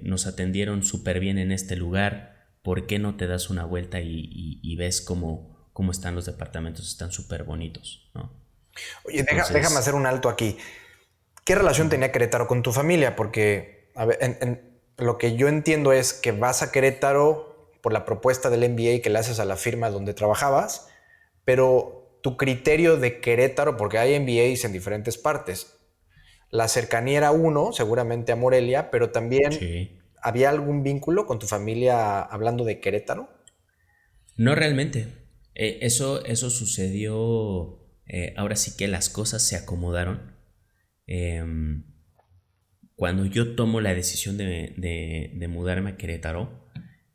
nos atendieron súper bien en este lugar, ¿por qué no te das una vuelta y ves cómo están los departamentos? Están súper bonitos, ¿no? Oye, déjame hacer Entonces, un alto aquí. ¿Qué relación tenía Querétaro con tu familia? Porque a ver, lo que yo entiendo es que vas a Querétaro por la propuesta del MBA que le haces a la firma donde trabajabas, pero tu criterio de Querétaro, porque hay MBAs en diferentes partes, la cercanía era uno, seguramente a Morelia, pero también sí. había algún vínculo con tu familia hablando de Querétaro. No realmente. Eso sucedió. Ahora sí que las cosas se acomodaron. Em, Cuando yo tomo la decisión de mudarme a Querétaro,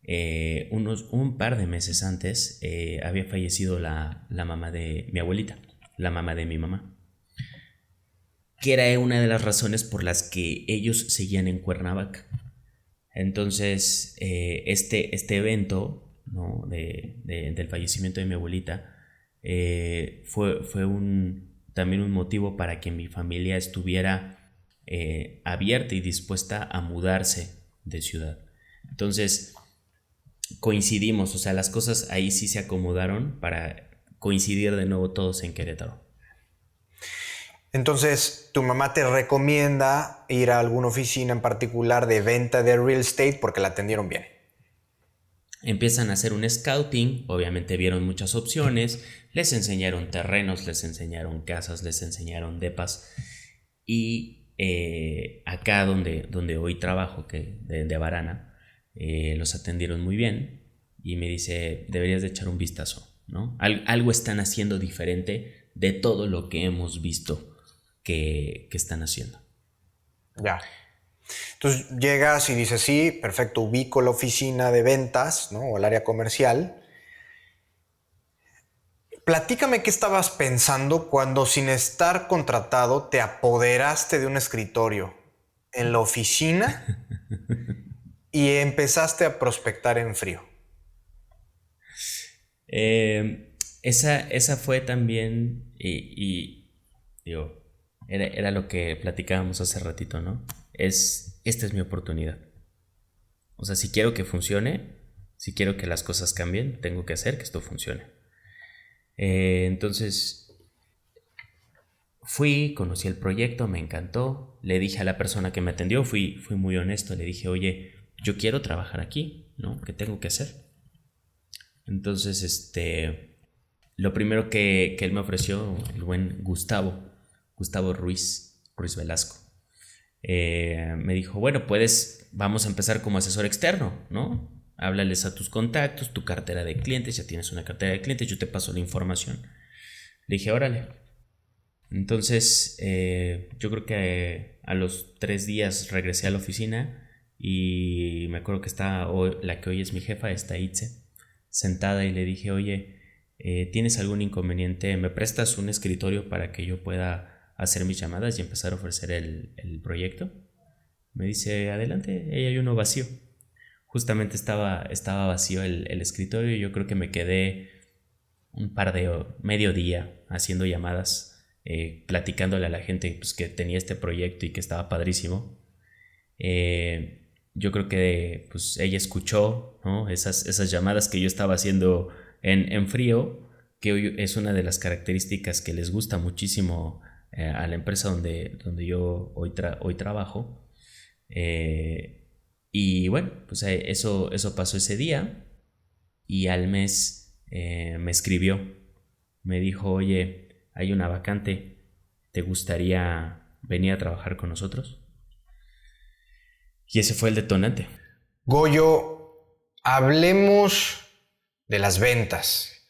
un par de meses antes había fallecido la mamá de mi abuelita, la mamá de mi mamá, que era una de las razones por las que ellos seguían en Cuernavaca. Entonces, este evento, ¿no? Del fallecimiento de mi abuelita fue también un motivo para que mi familia estuviera abierta y dispuesta a mudarse de ciudad. Entonces coincidimos, o sea, las cosas ahí sí se acomodaron para coincidir de nuevo todos en Querétaro. Entonces, tu mamá te recomienda ir a alguna oficina en particular de venta de real estate porque la atendieron bien. Empiezan a hacer un scouting, obviamente vieron muchas opciones, les enseñaron terrenos, les enseñaron casas, les enseñaron depas. Y acá donde hoy trabajo, que de Varana, los atendieron muy bien y me dice, deberías de echar un vistazo, ¿no? Algo están haciendo diferente de todo lo que hemos visto que están haciendo. Ya. Entonces llegas y dices, sí, perfecto, ubico la oficina de ventas, ¿no? O el área comercial. Platícame qué estabas pensando cuando, sin estar contratado, te apoderaste de un escritorio en la oficina y empezaste a prospectar en frío. Esa fue también, digo, era lo que platicábamos hace ratito, ¿no? Esta es mi oportunidad. O sea, si quiero que funcione, si quiero que las cosas cambien, tengo que hacer que esto funcione. Entonces, conocí el proyecto, me encantó, le dije a la persona que me atendió, fui muy honesto, le dije, oye, yo quiero trabajar aquí, ¿no? ¿Qué tengo que hacer? Entonces, lo primero que él me ofreció, el buen Gustavo Ruiz Velasco, me dijo, bueno, vamos a empezar como asesor externo, ¿no? Háblales a tus contactos, tu cartera de clientes, ya tienes una cartera de clientes, yo te paso la información. Le dije, órale. Entonces, yo creo que a los 3 días regresé a la oficina y me acuerdo que está la que hoy es mi jefa, está Itze, sentada, y le dije, oye, ¿tienes algún inconveniente? ¿Me prestas un escritorio para que yo pueda hacer mis llamadas y empezar a ofrecer el proyecto? Me dice, adelante, ahí hay uno vacío. Justamente estaba vacío el escritorio y yo creo que me quedé medio día haciendo llamadas, platicándole a la gente pues, que tenía este proyecto y que estaba padrísimo. Yo creo que pues, ella escuchó, ¿no? esas llamadas que yo estaba haciendo en frío, que hoy es una de las características que les gusta muchísimo a la empresa donde yo hoy trabajo. Y bueno, pues eso pasó ese día y al mes me escribió, me dijo, oye, hay una vacante, ¿te gustaría venir a trabajar con nosotros? Y ese fue el detonante. Goyo, hablemos de las ventas.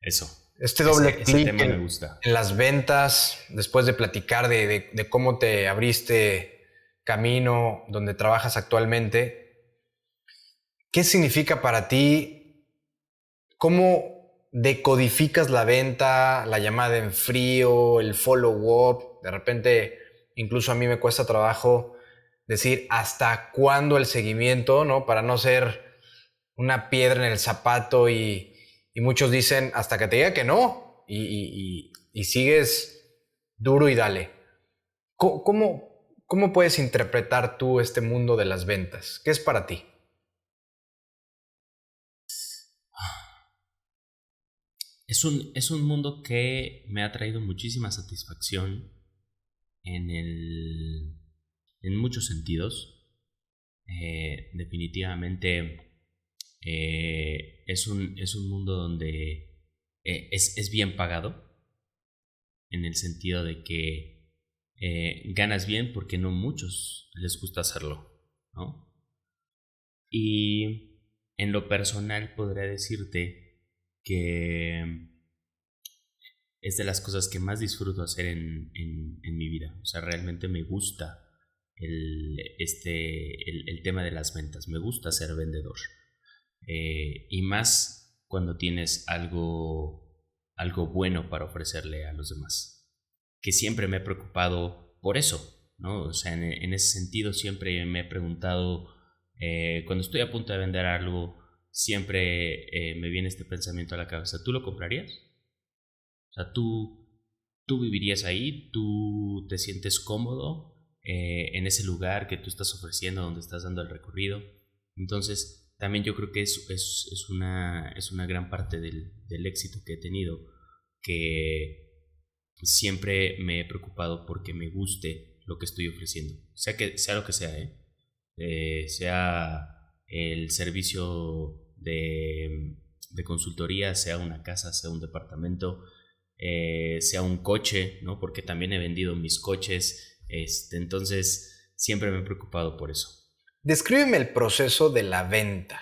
Eso. Este doble clic tema me gusta. En las ventas, después de platicar de cómo te abriste camino donde trabajas actualmente, ¿qué significa para ti? ¿Cómo decodificas la venta, la llamada en frío, el follow-up? De repente, incluso a mí me cuesta trabajo decir hasta cuándo el seguimiento, ¿no? Para no ser una piedra en el zapato y muchos dicen hasta que te diga que no y sigues duro y dale. ¿Cómo puedes interpretar tú este mundo de las ventas? ¿Qué es para ti? Es un mundo que me ha traído muchísima satisfacción en muchos sentidos. Definitivamente es un mundo donde es bien pagado, en el sentido de que ganas bien porque no muchos les gusta hacerlo, ¿no? Y en lo personal podría decirte que es de las cosas que más disfruto hacer en mi vida. O sea, realmente me gusta el tema de las ventas. Me gusta ser vendedor. Y más cuando tienes algo bueno para ofrecerle a los demás. Que siempre me he preocupado por eso, ¿no? O sea, en ese sentido siempre me he preguntado, cuando estoy a punto de vender algo, siempre me viene este pensamiento a la cabeza: ¿tú lo comprarías? O sea, ¿tú vivirías ahí? ¿Tú te sientes cómodo? en ese lugar que tú estás ofreciendo, donde estás dando el recorrido. Entonces, también yo creo que es una gran parte del éxito que he tenido, que siempre me he preocupado porque me guste lo que estoy ofreciendo, sea lo que sea, sea el servicio de consultoría, sea una casa, sea un departamento, sea un coche, ¿no? Porque también he vendido mis coches, entonces siempre me he preocupado por eso. Descríbeme el proceso de la venta.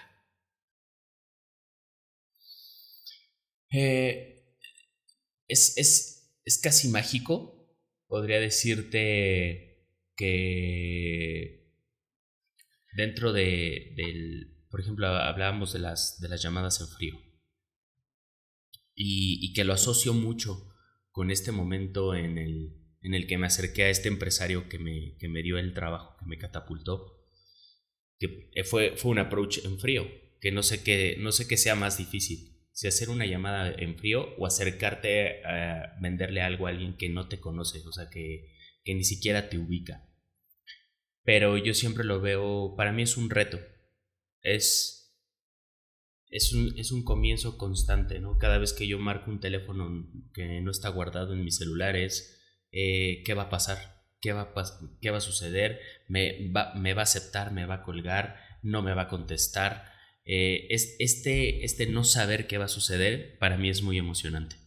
Es casi mágico. Podría decirte que dentro por ejemplo, hablábamos de las llamadas en frío y que lo asocio mucho con este momento en el que me acerqué a este empresario que me dio el trabajo, que me catapultó, que fue un approach en frío, que no sé qué sea más difícil, si hacer una llamada en frío o acercarte a venderle algo a alguien que no te conoce, o sea, que ni siquiera te ubica. Pero yo siempre lo veo, para mí es un reto, es un comienzo constante, ¿no? Cada vez que yo marco un teléfono que no está guardado en mis celulares, ¿qué va a pasar? ¿Qué va a suceder? ¿Me va a aceptar? ¿Me va a colgar? ¿No me va a contestar? Este no saber qué va a suceder para mí es muy emocionante.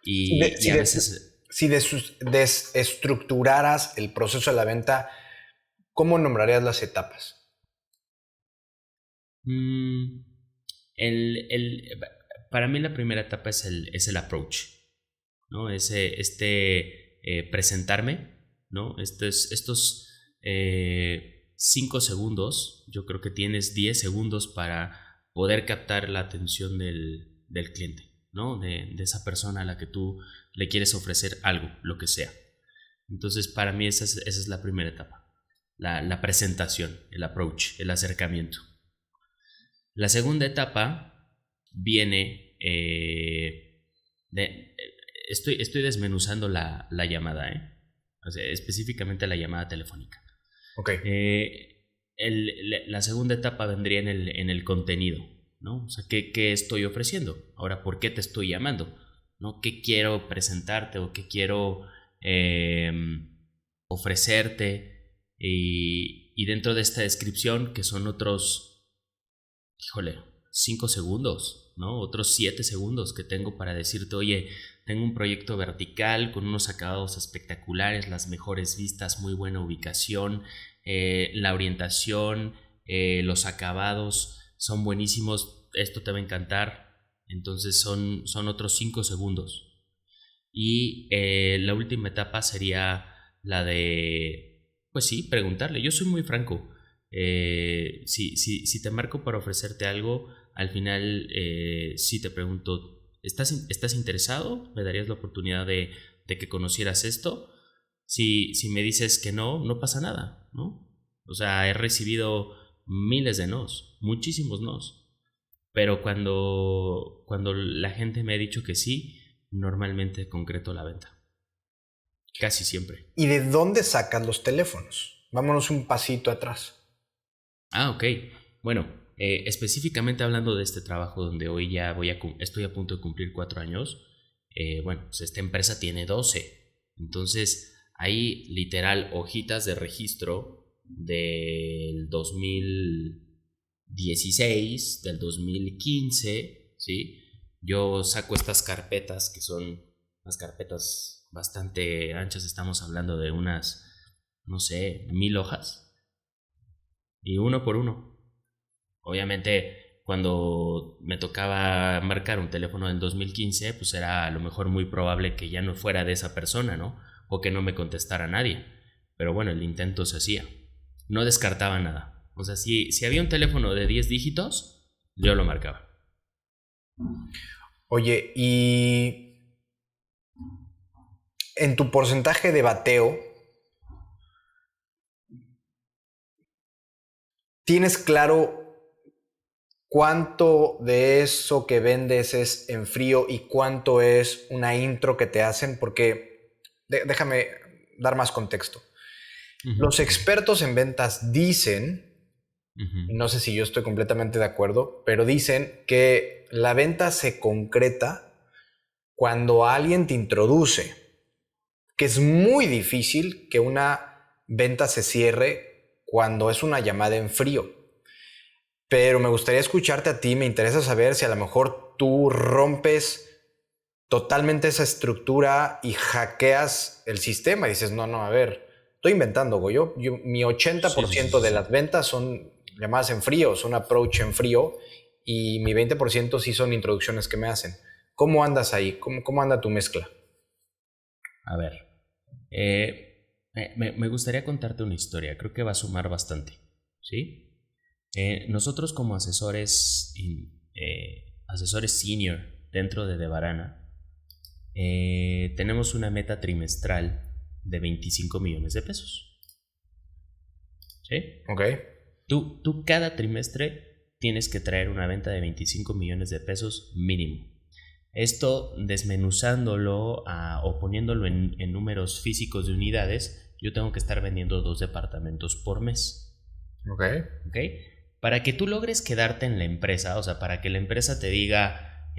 Y a veces... Si desestructuraras el proceso de la venta, ¿cómo nombrarías las etapas? Para mí la primera etapa es el approach, ¿no? Presentarme, ¿no? Estos 5 segundos, yo creo que tienes 10 segundos para poder captar la atención del cliente, ¿no? De esa persona a la que tú le quieres ofrecer algo, lo que sea. Entonces, para mí esa es la primera etapa, la presentación, el approach, el acercamiento. La segunda etapa viene estoy desmenuzando la llamada, o sea, específicamente la llamada telefónica. Okay. La segunda etapa vendría en el contenido, ¿no? O sea, ¿qué estoy ofreciendo? Ahora, ¿por qué te estoy llamando? ¿No? ¿Qué quiero presentarte o qué quiero ofrecerte? Y dentro de esta descripción, que son otros, 5 segundos, ¿no? Otros 7 segundos que tengo para decirte, oye, tengo un proyecto vertical con unos acabados espectaculares, las mejores vistas, muy buena ubicación, la orientación, los acabados son buenísimos, esto te va a encantar. Entonces son otros 5 segundos. Y la última etapa sería la de, pues sí, preguntarle. Yo soy muy franco. Si te marco para ofrecerte algo, al final sí te pregunto, ¿estás interesado? ¿Me darías la oportunidad de que conocieras esto? Si me dices que no pasa nada, ¿no? O sea, he recibido miles de nos, muchísimos nos. Pero cuando la gente me ha dicho que sí, normalmente concreto la venta. Casi siempre. ¿Y de dónde sacas los teléfonos? Vámonos un pasito atrás. Ok. Bueno, específicamente hablando de este trabajo donde hoy ya estoy a punto de cumplir 4 años, bueno, pues esta empresa tiene 12. Entonces, hay literal hojitas de registro del 2016, del 2015, ¿sí? Yo saco estas carpetas que son unas carpetas bastante anchas, estamos hablando de unas, no sé, 1000 hojas. Y uno por uno. Obviamente, cuando me tocaba marcar un teléfono del 2015, pues era a lo mejor muy probable que ya no fuera de esa persona, ¿no? O que no me contestara nadie. Pero bueno, el intento se hacía. No descartaba nada. O sea, si había un teléfono de 10 dígitos, yo lo marcaba. Oye, y en tu porcentaje de bateo, ¿tienes claro cuánto de eso que vendes es en frío y cuánto es una intro que te hacen? Porque déjame dar más contexto. Ujú. Los expertos en ventas dicen, Ujú. no sé si yo estoy completamente de acuerdo, pero dicen que la venta se concreta cuando alguien te introduce, que es muy difícil que una venta se cierre cuando es una llamada en frío. Pero me gustaría escucharte a ti, me interesa saber si a lo mejor tú rompes totalmente esa estructura y hackeas el sistema y dices, no, a ver, estoy inventando, Goyo. Mi Sí, sí, sí, 80% sí, de las sí. ventas son llamadas en frío, son approach en frío y mi 20% sí son introducciones que me hacen. ¿Cómo andas ahí? ¿Cómo anda tu mezcla? A ver, me gustaría contarte una historia, creo que va a sumar bastante, ¿sí? Nosotros como asesores senior dentro de Devarana, tenemos una meta trimestral de 25 millones de pesos, ¿sí? Ok. Tú cada trimestre tienes que traer una venta de 25 millones de pesos mínimo. Esto desmenuzándolo o poniéndolo en números físicos de unidades, yo tengo que estar vendiendo 2 departamentos por mes. Ok. ¿Ok? Para que tú logres quedarte en la empresa, o sea, para que la empresa te diga,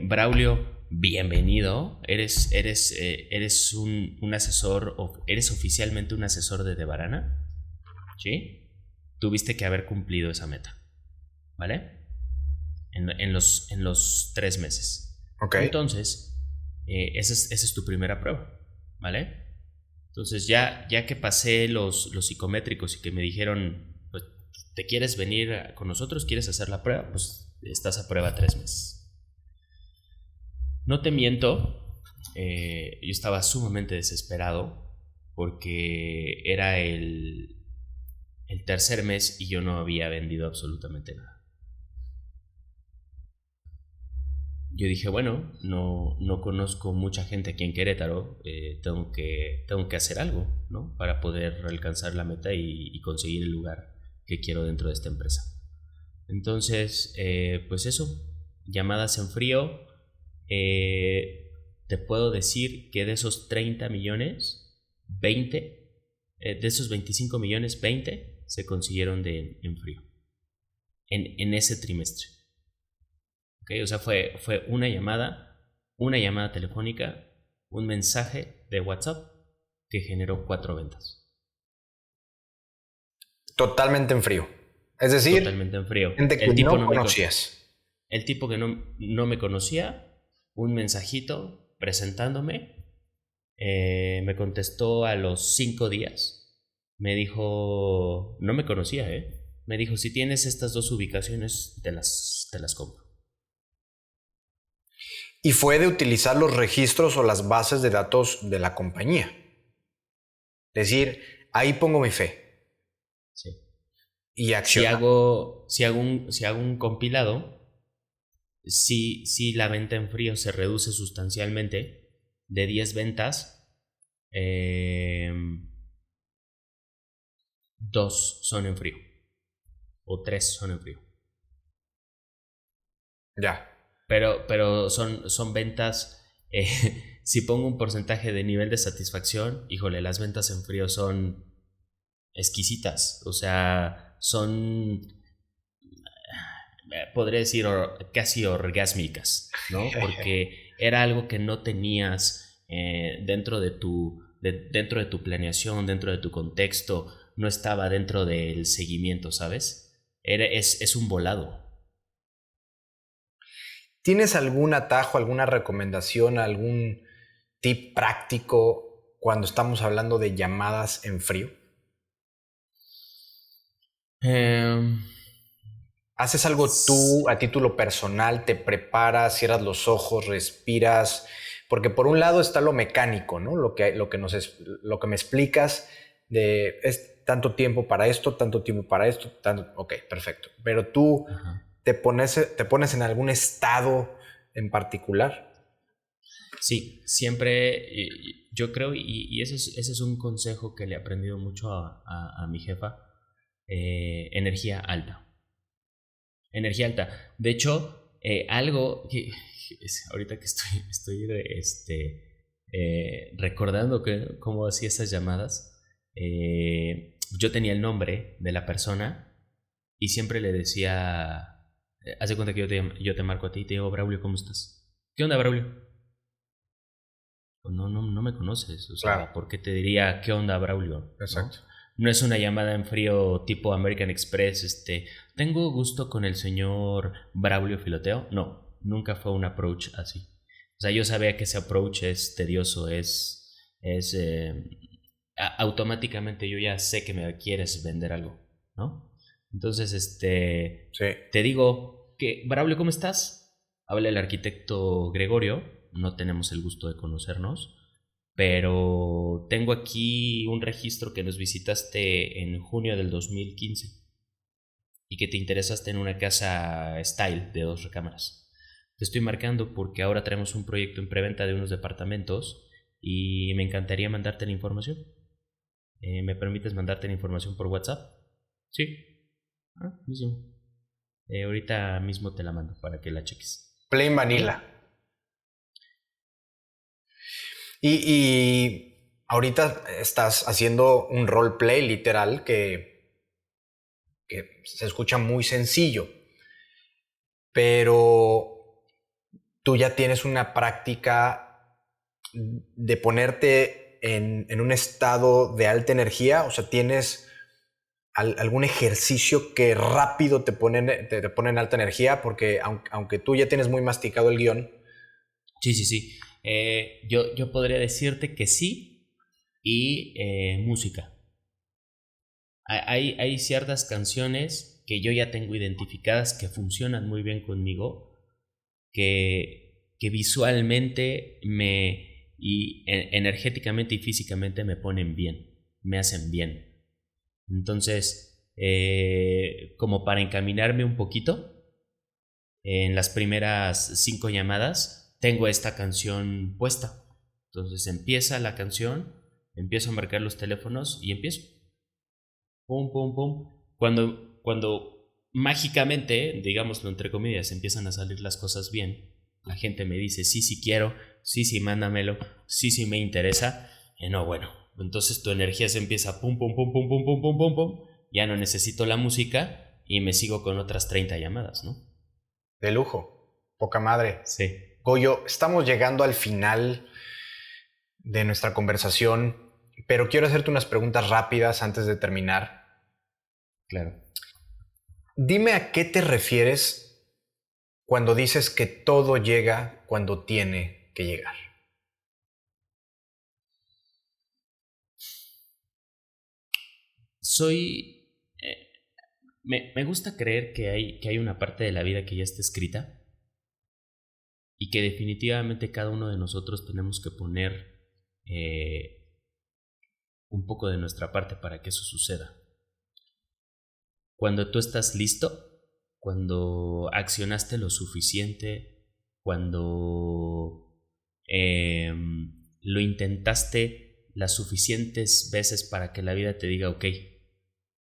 Braulio, bienvenido, eres un asesor, eres oficialmente un asesor de Devarana, ¿sí? Tuviste que haber cumplido esa meta, ¿vale? En los 3 meses. Ok. Entonces, esa es tu primera prueba, ¿vale? Entonces, ya que pasé los psicométricos y que me dijeron, pues, ¿te quieres venir con nosotros? ¿Quieres hacer la prueba? Pues estás a prueba 3 meses. No te miento, yo estaba sumamente desesperado porque era el tercer mes y yo no había vendido absolutamente nada. Yo dije, bueno, no conozco mucha gente aquí en Querétaro, tengo que hacer algo, ¿no? Para poder alcanzar la meta y conseguir el lugar que quiero dentro de esta empresa. Entonces, pues eso, llamadas en frío, te puedo decir que de esos 30 millones, 20, de esos 25 millones, 20 se consiguieron en frío, en ese trimestre. ¿Okay? O sea, fue una llamada telefónica, un mensaje de WhatsApp que generó 4 ventas. Totalmente en frío. Es decir, Totalmente en frío. gente que El tipo no no me, conocías. el tipo que no me conocía, un mensajito presentándome, me contestó a los 5 días. Me dijo, no me conocía, ¿eh? Me dijo, si tienes estas 2 ubicaciones, te las compro. Y fue de utilizar los registros o las bases de datos de la compañía. Es decir, ahí pongo mi fe Sí. y Si acciona. hago, si hago un, si hago un compilado, si la venta en frío se reduce sustancialmente de 10 ventas, eh, 2 son en frío o 3 son en frío. Ya. Pero son ventas, si pongo un porcentaje de nivel de satisfacción, híjole, las ventas en frío son exquisitas, o sea, son, podría decir, casi orgásmicas, ¿no? Porque era algo que no tenías dentro de tu planeación, dentro de tu contexto, no estaba dentro del seguimiento, ¿sabes? Es un volado. ¿Tienes algún atajo, alguna recomendación, algún tip práctico cuando estamos hablando de llamadas en frío? Eh, ¿Haces algo tú a título personal? ¿Te preparas, cierras los ojos, respiras? Porque por un lado está lo mecánico, ¿no? Lo que me explicas de es tanto tiempo para esto, tanto tiempo para esto, tanto, ok, perfecto. Pero tú Ajá. te pones en algún estado en particular. Sí, siempre yo creo, y ese es un consejo que le he aprendido mucho a mi jefa, energía alta. Energía alta. De hecho, algo que ahorita que estoy recordando cómo hacía esas llamadas, yo tenía el nombre de la persona y siempre le decía, haz de cuenta que yo te marco a ti y te digo, Braulio, ¿cómo estás? ¿Qué onda, Braulio? Pues no me conoces, o sea, Claro. ¿por qué te diría qué onda, Braulio? Exacto. No es una llamada en frío tipo American Express, tengo gusto con el señor Braulio Filoteo. No, nunca fue un approach así. O sea, yo sabía que ese approach es tedioso, es automáticamente yo ya sé que me quieres vender algo, ¿no? Entonces, Sí. te digo que, Braulio, ¿cómo estás? Habla el arquitecto Gregorio, no tenemos el gusto de conocernos, pero tengo aquí un registro que nos visitaste en junio del 2015 y que te interesaste en una casa style de 2 recámaras. Te estoy marcando porque ahora traemos un proyecto en preventa de unos departamentos y me encantaría mandarte la información. ¿Me permites mandarte la información por WhatsApp? Sí. Mismo. Ahorita mismo te la mando para que la cheques. Plain ¿Vale? vanilla. Y ahorita estás haciendo un roleplay literal que se escucha muy sencillo, pero tú ya tienes una práctica de ponerte en un estado de alta energía, o sea, tienes algún ejercicio que rápido te pone en alta energía, porque aunque tú ya tienes muy masticado el guión. Sí, sí, sí. Yo podría decirte que sí y música. Hay ciertas canciones que yo ya tengo identificadas que funcionan muy bien conmigo, que visualmente y energéticamente y físicamente me ponen bien, me hacen bien. Entonces, como para encaminarme un poquito, en las primeras 5 llamadas tengo esta canción puesta. Entonces empieza la canción, empiezo a marcar los teléfonos y empiezo. Pum, pum, pum. Cuando mágicamente, digámoslo entre comillas, empiezan a salir las cosas bien, la gente me dice, sí, sí quiero, sí, sí, mándamelo, sí, sí me interesa. No, bueno, entonces tu energía se empieza pum, pum, pum, pum, pum, pum, pum, pum, pum. Ya no necesito la música y me sigo con otras 30 llamadas, ¿no? De lujo, poca madre. Sí, Goyo, estamos llegando al final de nuestra conversación, pero quiero hacerte unas preguntas rápidas antes de terminar. claro. Dime a qué te refieres cuando dices que todo llega cuando tiene que llegar. Soy... me gusta creer que hay una parte de la vida que ya está escrita y que definitivamente cada uno de nosotros tenemos que poner un poco de nuestra parte para que eso suceda. Cuando tú estás listo, cuando accionaste lo suficiente, cuando lo intentaste las suficientes veces para que la vida te diga, ok,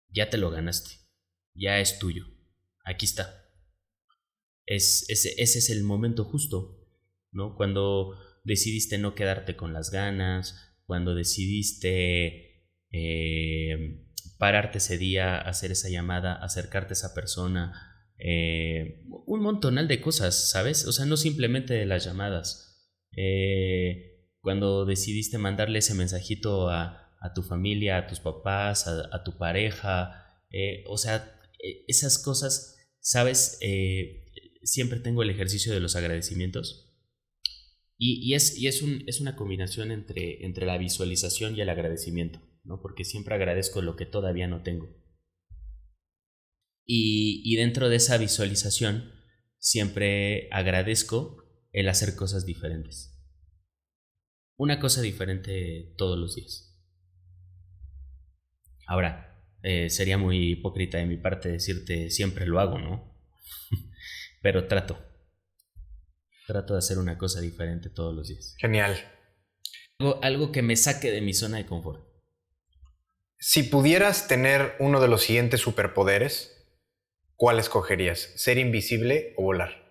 ya te lo ganaste, ya es tuyo, aquí está. Ese es el momento justo, ¿no? Cuando decidiste no quedarte con las ganas, cuando decidiste pararte ese día, hacer esa llamada, acercarte a esa persona, un montonal de cosas, ¿sabes? O sea, no simplemente de las llamadas. Cuando decidiste mandarle ese mensajito a tu familia, a tus papás, a tu pareja, o sea, esas cosas, ¿sabes? Siempre tengo el ejercicio de los agradecimientos es una combinación entre la visualización y el agradecimiento, ¿no? Porque siempre agradezco lo que todavía no tengo. Y dentro de esa visualización siempre agradezco el hacer cosas diferentes. Una cosa diferente todos los días. Ahora, sería muy hipócrita de mi parte decirte siempre lo hago, ¿no? Pero trato de hacer una cosa diferente todos los días. Genial. Algo que me saque de mi zona de confort. Si pudieras tener uno de los siguientes superpoderes, ¿cuál escogerías? ¿Ser invisible o volar?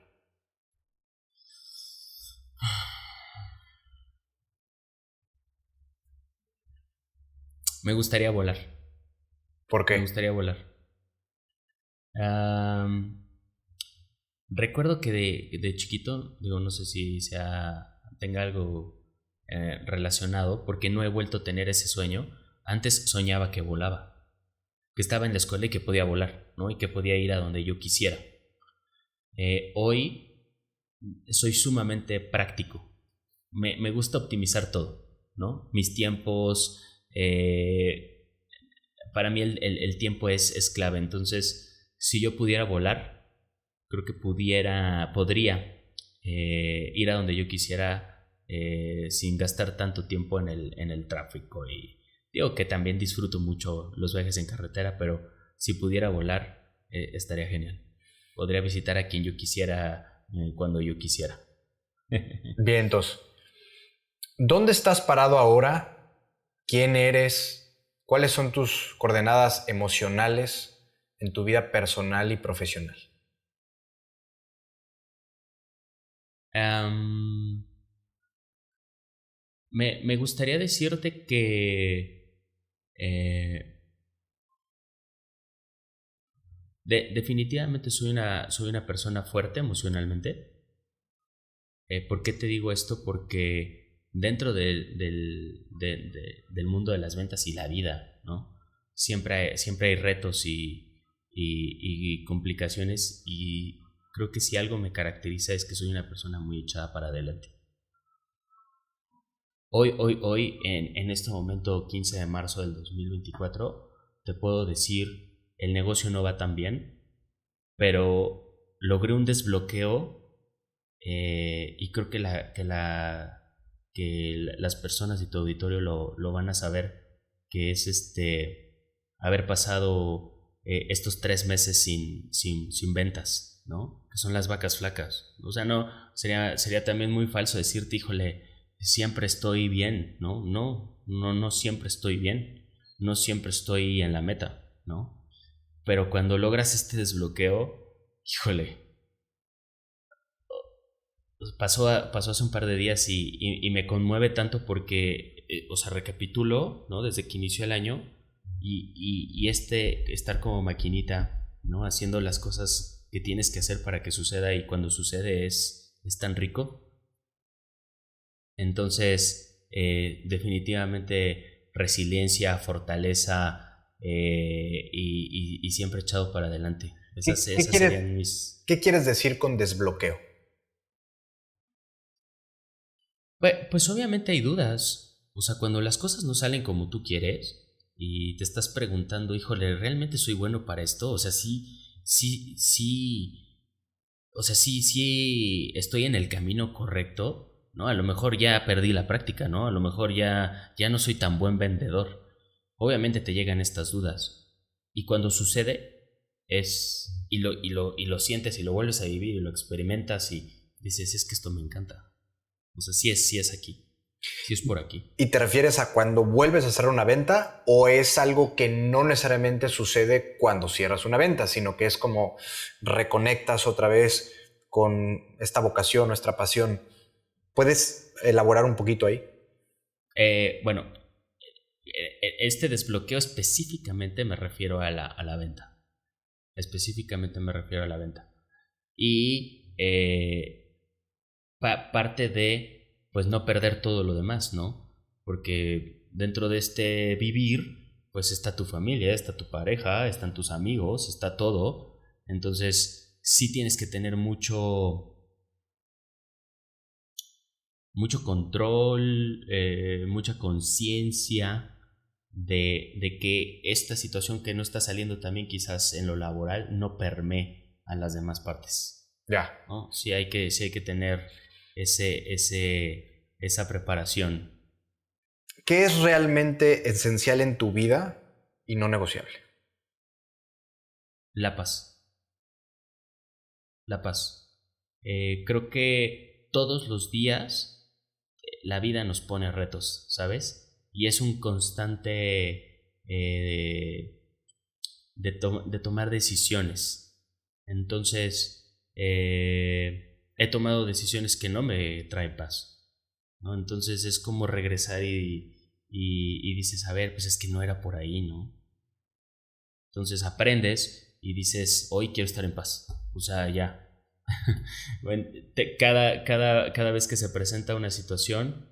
Me gustaría volar. ¿Por Me qué? gustaría volar. Am, Recuerdo que de chiquito, digo, no sé si tenga algo relacionado, porque no he vuelto a tener ese sueño. Antes soñaba que volaba, que estaba en la escuela y que podía volar, ¿no? Y que podía ir a donde yo quisiera. Hoy soy sumamente práctico. Me gusta optimizar todo, ¿no? Mis tiempos. Para mí el tiempo es clave. Entonces, si yo pudiera volar, creo que podría ir a donde yo quisiera sin gastar tanto tiempo en el tráfico. Y digo que también disfruto mucho los viajes en carretera, pero si pudiera volar, estaría genial. Podría visitar a quien yo quisiera cuando yo quisiera. Bien, entonces, ¿dónde estás parado ahora? ¿Quién eres? ¿Cuáles son tus coordenadas emocionales en tu vida personal y profesional? Am, Me gustaría decirte que definitivamente soy una persona fuerte emocionalmente. ¿Por qué te digo esto? Porque dentro del mundo de las ventas y la vida, ¿no? Siempre hay retos y complicaciones, y creo que si algo me caracteriza es que soy una persona muy echada para adelante. Hoy, en este momento, 15 de marzo del 2024, te puedo decir, el negocio no va tan bien, pero logré un desbloqueo, y creo que las personas de tu auditorio lo van a saber, que es haber pasado estos 3 meses sin ventas, ¿no? Que son las vacas flacas. O sea, no, sería también muy falso decirte, híjole, siempre estoy bien, ¿no? No siempre estoy bien, no siempre estoy en la meta, ¿no? Pero cuando logras este desbloqueo, híjole, pasó hace un par de días y me conmueve tanto porque, o sea, recapitulo, ¿no? Desde que inició el año y estar como maquinita, ¿no? Haciendo las cosas que tienes que hacer para que suceda, y cuando sucede es tan rico. Entonces, definitivamente resiliencia, fortaleza, y siempre echado para adelante. Esas serían mis... ¿Qué quieres decir con desbloqueo? Pues obviamente hay dudas. O sea, cuando las cosas no salen como tú quieres y te estás preguntando, híjole, ¿realmente soy bueno para esto? O sea, sí, o sea, sí estoy en el camino correcto, ¿no? A lo mejor ya perdí la práctica, ¿no? A lo mejor ya no soy tan buen vendedor. Obviamente te llegan estas dudas. Y cuando sucede, y lo sientes y lo vuelves a vivir y lo experimentas y dices, es que esto me encanta. O sea, sí es aquí. Sí es por aquí. ¿Y te refieres a cuando vuelves a hacer una venta o es algo que no necesariamente sucede cuando cierras una venta, sino que es como reconectas otra vez con esta vocación, nuestra pasión? ¿Puedes elaborar un poquito ahí? Bueno, este desbloqueo específicamente me refiero a la venta. Específicamente me refiero a la venta. Y parte de, pues, no perder todo lo demás, ¿no? Porque dentro de este vivir, pues está tu familia, está tu pareja, están tus amigos, está todo. Entonces, sí tienes que tener mucho control, mucha conciencia de que esta situación que no está saliendo también quizás en lo laboral no permee a las demás partes, Ya. ¿no? Sí hay que tener esa preparación. ¿Qué es realmente esencial en tu vida y no negociable? La paz, la paz. Creo que todos los días la vida nos pone retos, ¿sabes? Y es un constante de tomar decisiones. Entonces, he tomado decisiones que no me traen paz, ¿no? Entonces es como regresar y dices, a ver, pues es que no era por ahí, ¿no? Entonces aprendes y dices, hoy quiero estar en paz. O sea, ya. Bueno, cada vez que se presenta una situación,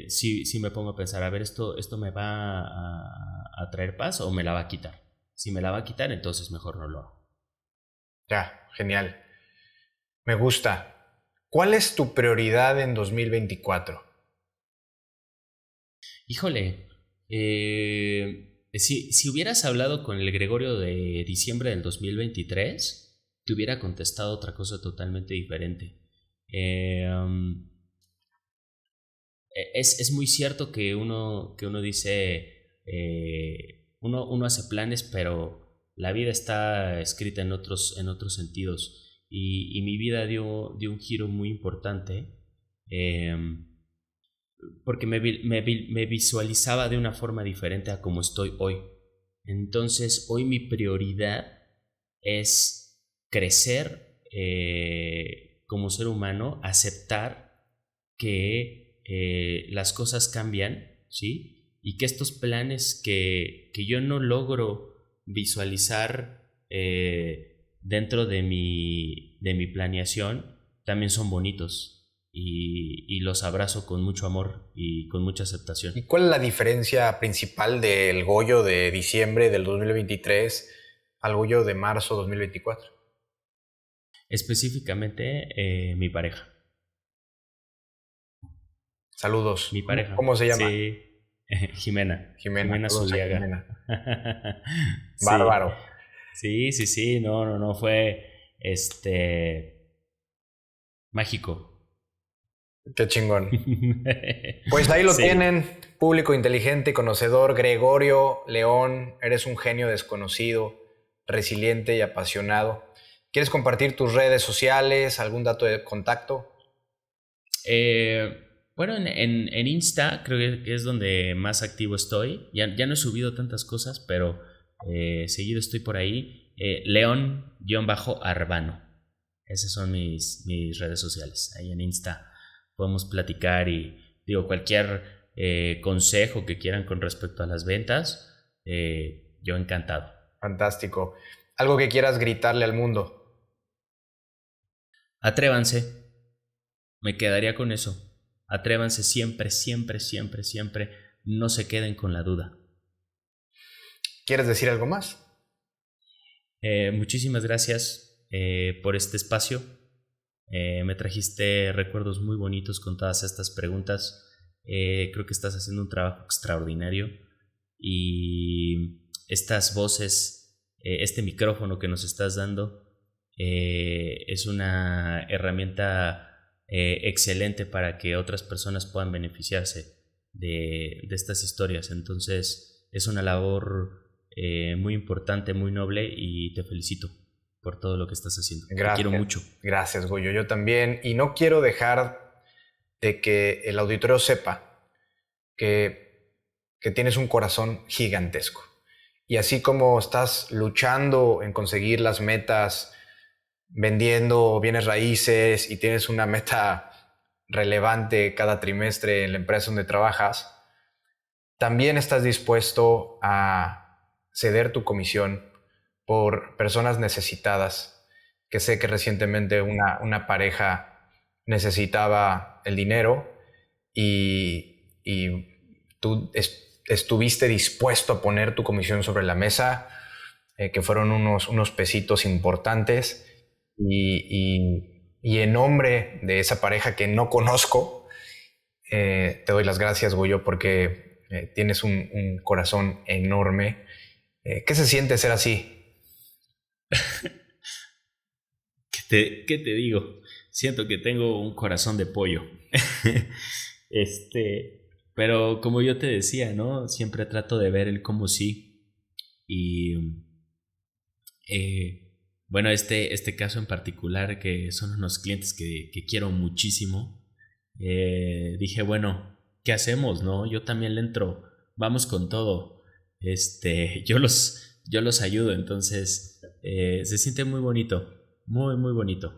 sí me pongo a pensar, a ver, ¿esto me va a traer paz o me la va a quitar? Si me la va a quitar, entonces mejor no lo hago. Ya, genial. Me gusta. ¿Cuál es tu prioridad en 2024? Híjole, si hubieras hablado con el Gregorio de diciembre del 2023, te hubiera contestado otra cosa totalmente diferente. Es muy cierto que uno dice, uno hace planes, pero la vida está escrita en otros sentidos. Y mi vida dio un giro muy importante. Eh, Porque me visualizaba de una forma diferente a como estoy hoy. Entonces, hoy mi prioridad es crecer como ser humano, aceptar que las cosas cambian, ¿sí? Y que estos planes que yo no logro visualizar dentro de mi planeación también son bonitos y los abrazo con mucho amor y con mucha aceptación. ¿Y cuál es la diferencia principal del Goyo de diciembre del 2023 al Goyo de marzo 2024? Específicamente mi pareja. Saludos. Mi pareja. ¿Cómo se llama? Sí. Jimena. Jimena. Jimena Saludos a Zuliaga. Jimena. Sí. Bárbaro. Sí. No. Fue mágico. Qué chingón. Pues ahí lo Sí. tienen, público inteligente y conocedor, Gregorio León, eres un genio desconocido, resiliente y apasionado. ¿Quieres compartir tus redes sociales, algún dato de contacto? Bueno, en Insta creo que es donde más activo estoy. Ya no he subido tantas cosas, pero seguido estoy por ahí. León-Arbano. Esas son mis redes sociales. Ahí en Insta podemos platicar y digo, cualquier consejo que quieran con respecto a las ventas, yo encantado. Fantástico. Algo que quieras gritarle al mundo. Atrévanse. Me quedaría con eso. Atrévanse siempre. No se queden con la duda. ¿Quieres decir algo más? Muchísimas gracias por este espacio. Me trajiste recuerdos muy bonitos con todas estas preguntas. Creo que estás haciendo un trabajo extraordinario y estas voces, este micrófono que nos estás dando es una herramienta excelente para que otras personas puedan beneficiarse de estas historias. Entonces es una labor muy importante, muy noble y te felicito por todo lo que estás haciendo. Gracias. Te quiero mucho. Gracias, Goyo. Yo también. Y no quiero dejar de que el auditorio sepa que tienes un corazón gigantesco. Y así como estás luchando en conseguir las metas, vendiendo bienes raíces y tienes una meta relevante cada trimestre en la empresa donde trabajas, también estás dispuesto a ceder tu comisión por personas necesitadas, que sé que recientemente una pareja necesitaba el dinero y tú estuviste dispuesto a poner tu comisión sobre la mesa, que fueron unos pesitos importantes y en nombre de esa pareja que no conozco, te doy las gracias, Goyo, porque tienes un corazón enorme. ¿Qué se siente ser así? ¿Qué te digo? Siento que tengo un corazón de pollo. Pero como yo te decía, ¿no? Siempre trato de ver el cómo sí. Y bueno, este caso en particular, que son unos clientes que quiero muchísimo, dije, bueno, ¿qué hacemos, no? Yo también le entro, vamos con todo. Yo los ayudo, entonces se siente muy bonito, muy bonito.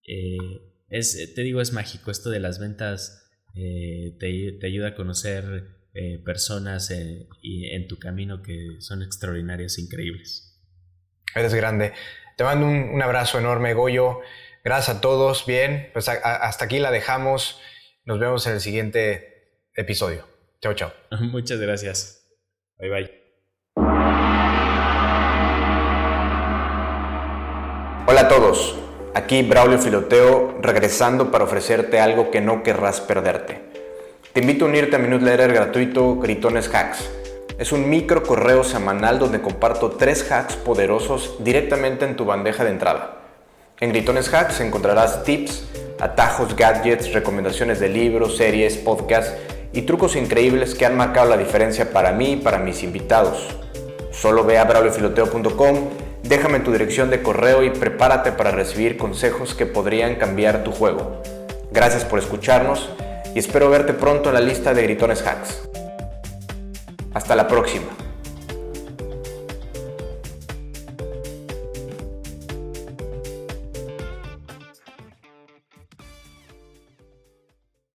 Te digo, es mágico esto de las ventas. Te ayuda a conocer personas y en tu camino que son extraordinarias, increíbles. Eres grande. Te mando un abrazo enorme, Goyo. Gracias a todos. Bien, pues hasta aquí la dejamos. Nos vemos en el siguiente episodio. Chao, chao. Muchas gracias. Bye, bye. Hola a todos. Aquí Braulio Filoteo, regresando para ofrecerte algo que no querrás perderte. Te invito a unirte a mi newsletter gratuito Gritones Hacks. Es un micro correo semanal donde comparto 3 hacks poderosos directamente en tu bandeja de entrada. En Gritones Hacks encontrarás tips, atajos, gadgets, recomendaciones de libros, series, podcasts y trucos increíbles que han marcado la diferencia para mí y para mis invitados. Solo ve a brauliofiloteo.com, déjame tu dirección de correo y prepárate para recibir consejos que podrían cambiar tu juego. Gracias por escucharnos y espero verte pronto en la lista de Gritones Hacks. Hasta la próxima.